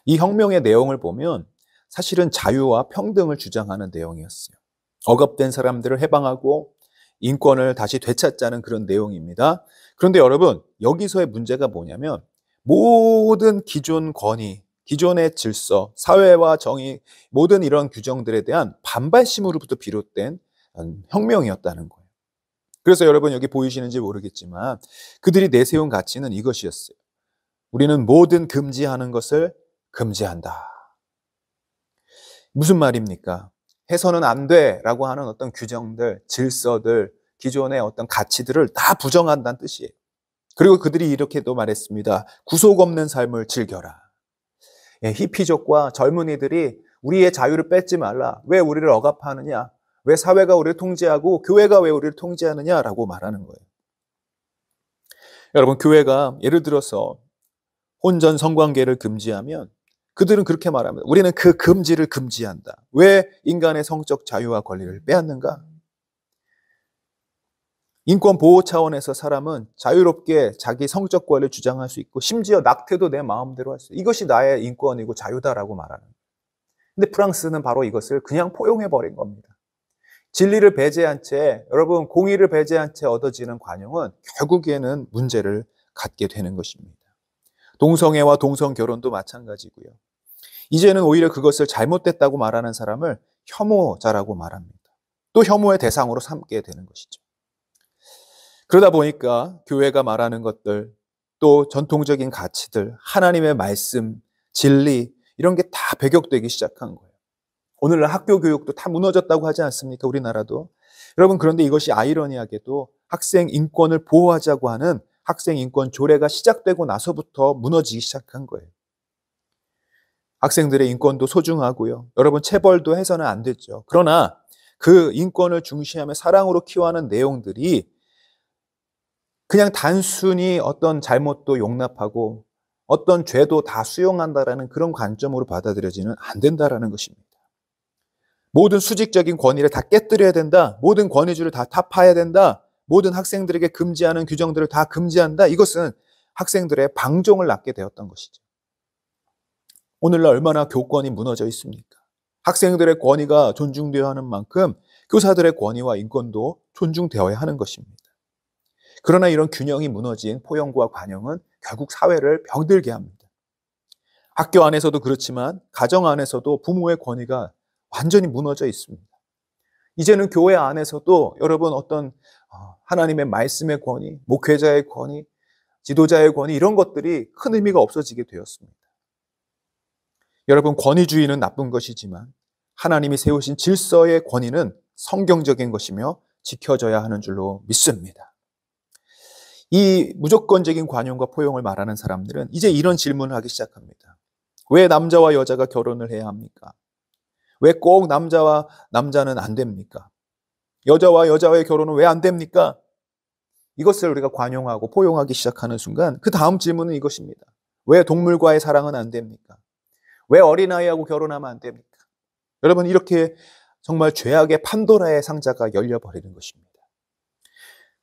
이 혁명의 내용을 보면 사실은 자유와 평등을 주장하는 내용이었어요. 억압된 사람들을 해방하고 인권을 다시 되찾자는 그런 내용입니다. 그런데 여러분, 여기서의 문제가 뭐냐면 모든 기존 권위, 기존의 질서, 사회와 정의, 모든 이런 규정들에 대한 반발심으로부터 비롯된 혁명이었다는 거예요. 그래서 여러분, 여기 보이시는지 모르겠지만 그들이 내세운 가치는 이것이었어요. 우리는 모든 금지하는 것을 금지한다. 무슨 말입니까? 해서는 안 돼라고 하는 어떤 규정들, 질서들, 기존의 어떤 가치들을 다 부정한다는 뜻이에요. 그리고 그들이 이렇게도 말했습니다. 구속 없는 삶을 즐겨라. 히피족과 젊은이들이 우리의 자유를 뺏지 말라. 왜 우리를 억압하느냐? 왜 사회가 우리를 통제하고 교회가 왜 우리를 통제하느냐라고 말하는 거예요. 여러분, 교회가 예를 들어서 혼전 성관계를 금지하면 그들은 그렇게 말합니다. 우리는 그 금지를 금지한다. 왜 인간의 성적 자유와 권리를 빼앗는가? 인권 보호 차원에서 사람은 자유롭게 자기 성적 권리를 주장할 수 있고, 심지어 낙태도 내 마음대로 할 수 있어요. 이것이 나의 인권이고 자유다라고 말하는 거예요. 근데 프랑스는 바로 이것을 그냥 포용해버린 겁니다. 진리를 배제한 채, 여러분, 공의를 배제한 채 얻어지는 관용은 결국에는 문제를 갖게 되는 것입니다. 동성애와 동성결혼도 마찬가지고요. 이제는 오히려 그것을 잘못됐다고 말하는 사람을 혐오자라고 말합니다. 또 혐오의 대상으로 삼게 되는 것이죠. 그러다 보니까 교회가 말하는 것들, 또 전통적인 가치들, 하나님의 말씀, 진리 이런 게 다 배격되기 시작한 거예요. 오늘날 학교 교육도 다 무너졌다고 하지 않습니까? 우리나라도. 여러분, 그런데 이것이 아이러니하게도 학생 인권을 보호하자고 하는 학생 인권 조례가 시작되고 나서부터 무너지기 시작한 거예요. 학생들의 인권도 소중하고요. 여러분, 체벌도 해서는 안 됐죠. 그러나 그 인권을 중시하며 사랑으로 키워하는 내용들이 그냥 단순히 어떤 잘못도 용납하고 어떤 죄도 다 수용한다라는 그런 관점으로 받아들여지는 안 된다라는 것입니다. 모든 수직적인 권위를 다 깨뜨려야 된다. 모든 권위주를 다 타파해야 된다. 모든 학생들에게 금지하는 규정들을 다 금지한다. 이것은 학생들의 방종을 낳게 되었던 것이죠. 오늘날 얼마나 교권이 무너져 있습니까? 학생들의 권위가 존중되어야 하는 만큼 교사들의 권위와 인권도 존중되어야 하는 것입니다. 그러나 이런 균형이 무너진 포용과 관용은 결국 사회를 병들게 합니다. 학교 안에서도 그렇지만 가정 안에서도 부모의 권위가 완전히 무너져 있습니다. 이제는 교회 안에서도 여러분 어떤 하나님의 말씀의 권위, 목회자의 권위, 지도자의 권위 이런 것들이 큰 의미가 없어지게 되었습니다. 여러분, 권위주의는 나쁜 것이지만 하나님이 세우신 질서의 권위는 성경적인 것이며 지켜져야 하는 줄로 믿습니다. 이 무조건적인 관용과 포용을 말하는 사람들은 이제 이런 질문을 하기 시작합니다. 왜 남자와 여자가 결혼을 해야 합니까? 왜 꼭 남자와 남자는 안 됩니까? 여자와 여자의 결혼은 왜 안 됩니까? 이것을 우리가 관용하고 포용하기 시작하는 순간 그 다음 질문은 이것입니다. 왜 동물과의 사랑은 안 됩니까? 왜 어린아이하고 결혼하면 안 됩니까? 여러분, 이렇게 정말 죄악의 판도라의 상자가 열려버리는 것입니다.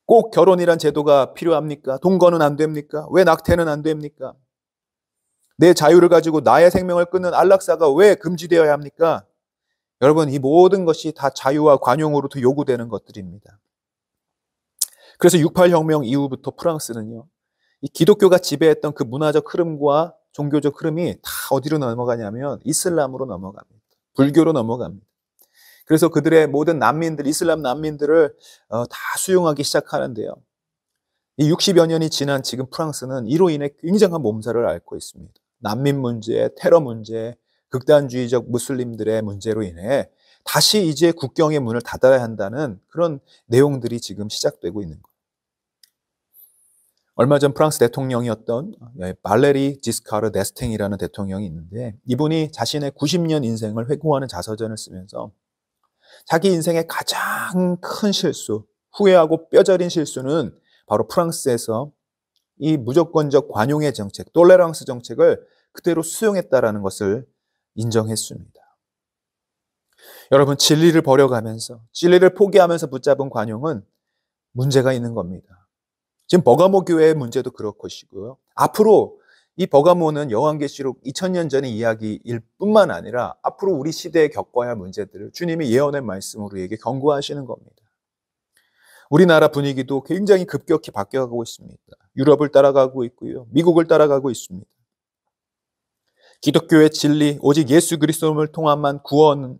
꼭 결혼이란 제도가 필요합니까? 동거는 안 됩니까? 왜 낙태는 안 됩니까? 내 자유를 가지고 나의 생명을 끊는 안락사가 왜 금지되어야 합니까? 여러분, 이 모든 것이 다 자유와 관용으로부터 요구되는 것들입니다. 그래서 68 혁명 이후부터 프랑스는요, 이 기독교가 지배했던 그 문화적 흐름과 종교적 흐름이 다 어디로 넘어가냐면 이슬람으로 넘어갑니다. 불교로 넘어갑니다. 그래서 그들의 모든 난민들, 이슬람 난민들을 다 수용하기 시작하는데요. 이 60여 년이 지난 지금 프랑스는 이로 인해 굉장한 몸살을 앓고 있습니다. 난민 문제, 테러 문제, 극단주의적 무슬림들의 문제로 인해 다시 이제 국경의 문을 닫아야 한다는 그런 내용들이 지금 시작되고 있는 거예요. 얼마 전 프랑스 대통령이었던 발레리 지스카르 데스탱이라는 대통령이 있는데 이분이 자신의 90년 인생을 회고하는 자서전을 쓰면서 자기 인생의 가장 큰 실수, 후회하고 뼈저린 실수는 바로 프랑스에서 이 무조건적 관용의 정책, 톨레랑스 정책을 그대로 수용했다라는 것을 인정했습니다. 여러분, 진리를 버려가면서, 진리를 포기하면서 붙잡은 관용은 문제가 있는 겁니다. 지금 버가모 교회의 문제도 그럴 것이고요. 앞으로 이 버가모는 요한계시록 2000년 전의 이야기일 뿐만 아니라 앞으로 우리 시대에 겪어야 할 문제들을 주님이 예언의 말씀으로 우리에게 경고하시는 겁니다. 우리나라 분위기도 굉장히 급격히 바뀌어가고 있습니다. 유럽을 따라가고 있고요. 미국을 따라가고 있습니다. 기독교의 진리, 오직 예수 그리스도를 통한만 구원을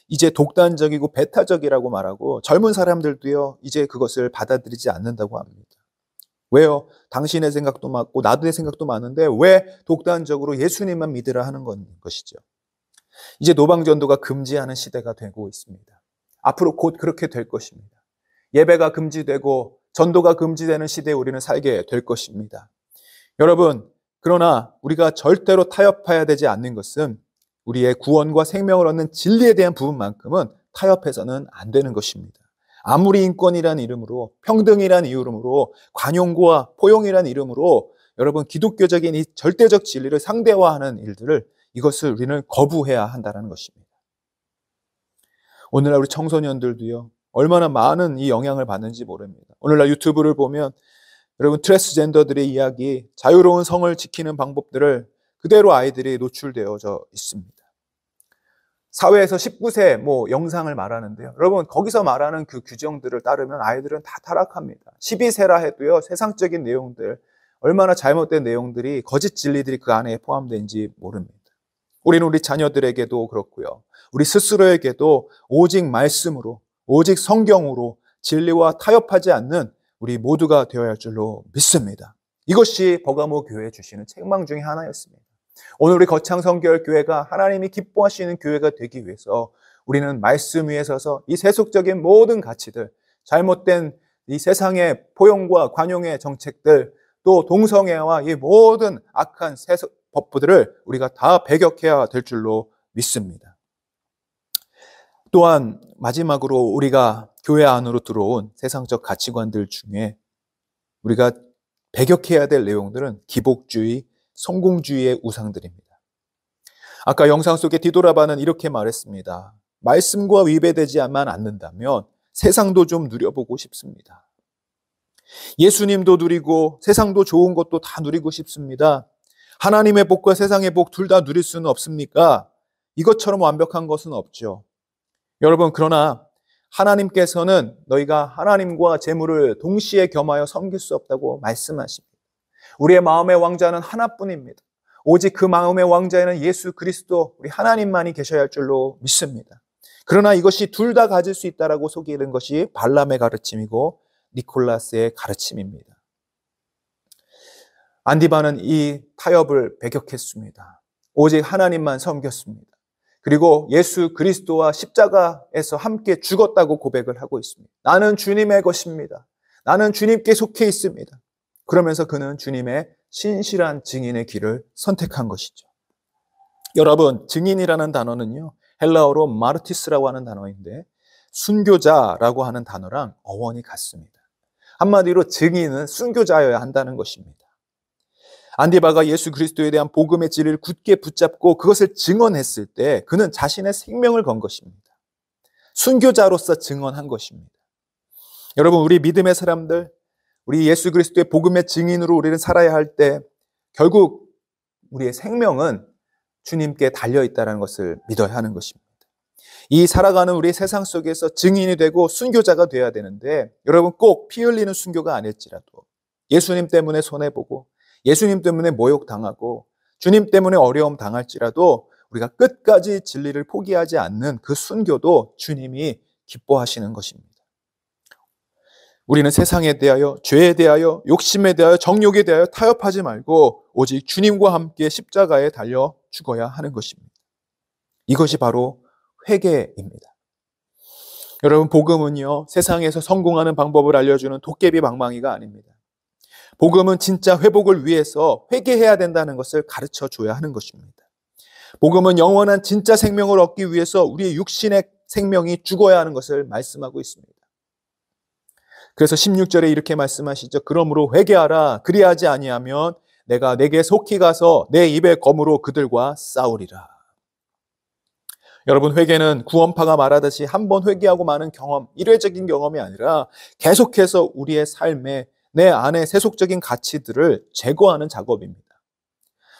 이제 독단적이고 배타적이라고 말하고 젊은 사람들도요, 이제 그것을 받아들이지 않는다고 합니다. 왜요? 당신의 생각도 맞고 나도의 생각도 많은데 왜 독단적으로 예수님만 믿으라 하는 것이죠. 이제 노방전도가 금지하는 시대가 되고 있습니다. 앞으로 곧 그렇게 될 것입니다. 예배가 금지되고 전도가 금지되는 시대에 우리는 살게 될 것입니다. 여러분, 그러나 우리가 절대로 타협해야 되지 않는 것은 우리의 구원과 생명을 얻는 진리에 대한 부분만큼은 타협해서는 안 되는 것입니다. 아무리 인권이라는 이름으로, 평등이라는 이름으로, 관용과 포용이라는 이름으로 여러분 기독교적인 이 절대적 진리를 상대화하는 일들을, 이것을 우리는 거부해야 한다는 것입니다. 오늘날 우리 청소년들도요, 얼마나 많은 이 영향을 받는지 모릅니다. 오늘날 유튜브를 보면 여러분 트랜스젠더들의 이야기, 자유로운 성을 지키는 방법들을 그대로 아이들이 노출되어져 있습니다. 사회에서 19세 영상을 말하는데요. 여러분, 거기서 말하는 그 규정들을 따르면 아이들은 다 타락합니다. 12세라 해도요, 세상적인 내용들, 얼마나 잘못된 내용들이, 거짓 진리들이 그 안에 포함된지 모릅니다. 우리는 우리 자녀들에게도 그렇고요. 우리 스스로에게도 오직 말씀으로, 오직 성경으로 진리와 타협하지 않는 우리 모두가 되어야 할 줄로 믿습니다. 이것이 버가모 교회에 주시는 책망 중에 하나였습니다. 오늘 우리 거창성결교회가 하나님이 기뻐하시는 교회가 되기 위해서 우리는 말씀 위에 서서 이 세속적인 모든 가치들, 잘못된 이 세상의 포용과 관용의 정책들, 또 동성애와 이 모든 악한 세속 법부들을 우리가 다 배격해야 될 줄로 믿습니다. 또한 마지막으로 우리가 교회 안으로 들어온 세상적 가치관들 중에 우리가 배격해야 될 내용들은 기복주의, 성공주의의 우상들입니다. 아까 영상 속에 디도라바는 이렇게 말했습니다. 말씀과 위배되지만 않는다면 세상도 좀 누려보고 싶습니다. 예수님도 누리고 세상도 좋은 것도 다 누리고 싶습니다. 하나님의 복과 세상의 복 둘 다 누릴 수는 없습니까? 이것처럼 완벽한 것은 없죠. 여러분, 그러나 하나님께서는 너희가 하나님과 재물을 동시에 겸하여 섬길 수 없다고 말씀하십니다. 우리의 마음의 왕자는 하나뿐입니다. 오직 그 마음의 왕자에는 예수 그리스도, 우리 하나님만이 계셔야 할 줄로 믿습니다. 그러나 이것이 둘 다 가질 수 있다라고 속이는 것이 발람의 가르침이고 니콜라스의 가르침입니다. 안디바는 이 타협을 배격했습니다. 오직 하나님만 섬겼습니다. 그리고 예수 그리스도와 십자가에서 함께 죽었다고 고백을 하고 있습니다. 나는 주님의 것입니다. 나는 주님께 속해 있습니다. 그러면서 그는 주님의 신실한 증인의 길을 선택한 것이죠. 여러분, 증인이라는 단어는요, 헬라어로 마르티스라고 하는 단어인데 순교자라고 하는 단어랑 어원이 같습니다. 한마디로 증인은 순교자여야 한다는 것입니다. 안디바가 예수 그리스도에 대한 복음의 진리를 굳게 붙잡고 그것을 증언했을 때 그는 자신의 생명을 건 것입니다. 순교자로서 증언한 것입니다. 여러분, 우리 믿음의 사람들, 우리 예수 그리스도의 복음의 증인으로 우리는 살아야 할 때 결국 우리의 생명은 주님께 달려있다는 것을 믿어야 하는 것입니다. 이 살아가는 우리 세상 속에서 증인이 되고 순교자가 되어야 되는데 여러분, 꼭 피 흘리는 순교가 아닐지라도 예수님 때문에 손해보고 예수님 때문에 모욕당하고 주님 때문에 어려움 당할지라도 우리가 끝까지 진리를 포기하지 않는 그 순교도 주님이 기뻐하시는 것입니다. 우리는 세상에 대하여, 죄에 대하여, 욕심에 대하여, 정욕에 대하여 타협하지 말고 오직 주님과 함께 십자가에 달려 죽어야 하는 것입니다. 이것이 바로 회개입니다. 여러분, 복음은요, 세상에서 성공하는 방법을 알려주는 도깨비 방망이가 아닙니다. 복음은 진짜 회복을 위해서 회개해야 된다는 것을 가르쳐 줘야 하는 것입니다. 복음은 영원한 진짜 생명을 얻기 위해서 우리의 육신의 생명이 죽어야 하는 것을 말씀하고 있습니다. 그래서 16절에 이렇게 말씀하시죠. 그러므로 회개하라. 그리하지 아니하면 내가 내게 속히 가서 내 입의 검으로 그들과 싸우리라. 여러분, 회개는 구원파가 말하듯이 한 번 회개하고 마는 경험, 일회적인 경험이 아니라 계속해서 우리의 삶에 내 안에 세속적인 가치들을 제거하는 작업입니다.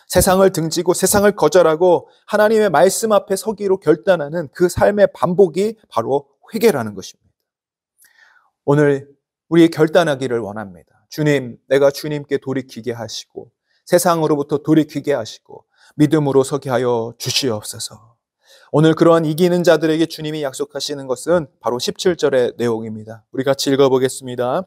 세상을 등지고 세상을 거절하고 하나님의 말씀 앞에 서기로 결단하는 그 삶의 반복이 바로 회개라는 것입니다. 오늘 우리 결단하기를 원합니다. 주님, 내가 주님께 돌이키게 하시고 세상으로부터 돌이키게 하시고 믿음으로 서게 하여 주시옵소서. 오늘 그러한 이기는 자들에게 주님이 약속하시는 것은 바로 17절의 내용입니다. 우리 같이 읽어보겠습니다.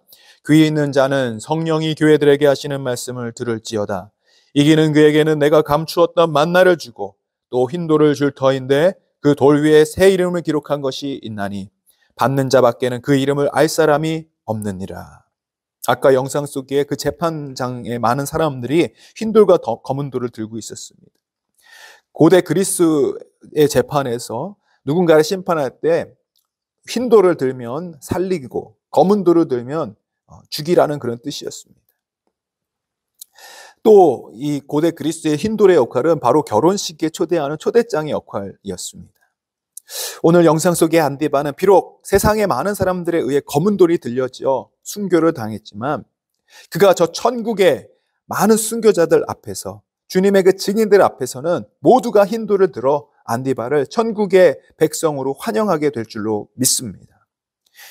귀 있는 자는 성령이 교회들에게 하시는 말씀을 들을지어다. 이기는 그에게는 내가 감추었던 만나를 주고 또 흰돌을 줄 터인데 그 돌 위에 새 이름을 기록한 것이 있나니 받는 자밖에는 그 이름을 알 사람이 없느니라. 아까 영상 속에 그 재판장에 많은 사람들이 흰돌과 검은 돌을 들고 있었습니다. 고대 그리스의 재판에서 누군가를 심판할 때 흰돌을 들면 살리고 검은 돌을 들면 죽이라는 그런 뜻이었습니다. 또 이 고대 그리스의 흰돌의 역할은 바로 결혼식에 초대하는 초대장의 역할이었습니다. 오늘 영상 속의 안디바는 비록 세상의 많은 사람들에 의해 검은 돌이 들려져 순교를 당했지만 그가 저 천국의 많은 순교자들 앞에서 주님의 그 증인들 앞에서는 모두가 흰 돌을 들어 안디바를 천국의 백성으로 환영하게 될 줄로 믿습니다.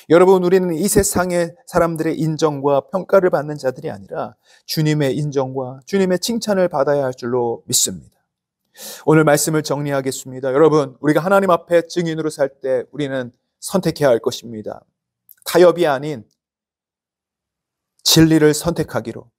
여러분, 우리는 이 세상의 사람들의 인정과 평가를 받는 자들이 아니라 주님의 인정과 주님의 칭찬을 받아야 할 줄로 믿습니다. 오늘 말씀을 정리하겠습니다. 여러분, 우리가 하나님 앞에 증인으로 살 때 우리는 선택해야 할 것입니다. 타협이 아닌 진리를 선택하기로,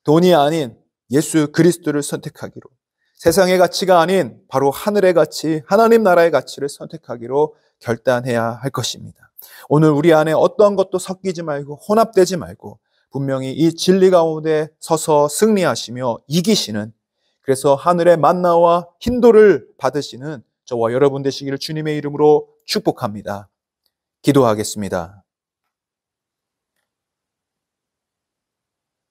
돈이 아닌 예수 그리스도를 선택하기로, 세상의 가치가 아닌 바로 하늘의 가치, 하나님 나라의 가치를 선택하기로 결단해야 할 것입니다. 오늘 우리 안에 어떠한 것도 섞이지 말고 혼합되지 말고 분명히 이 진리 가운데 서서 승리하시며 이기시는, 그래서 하늘의 만나와 힌도를 받으시는 저와 여러분 되시기를 주님의 이름으로 축복합니다. 기도하겠습니다.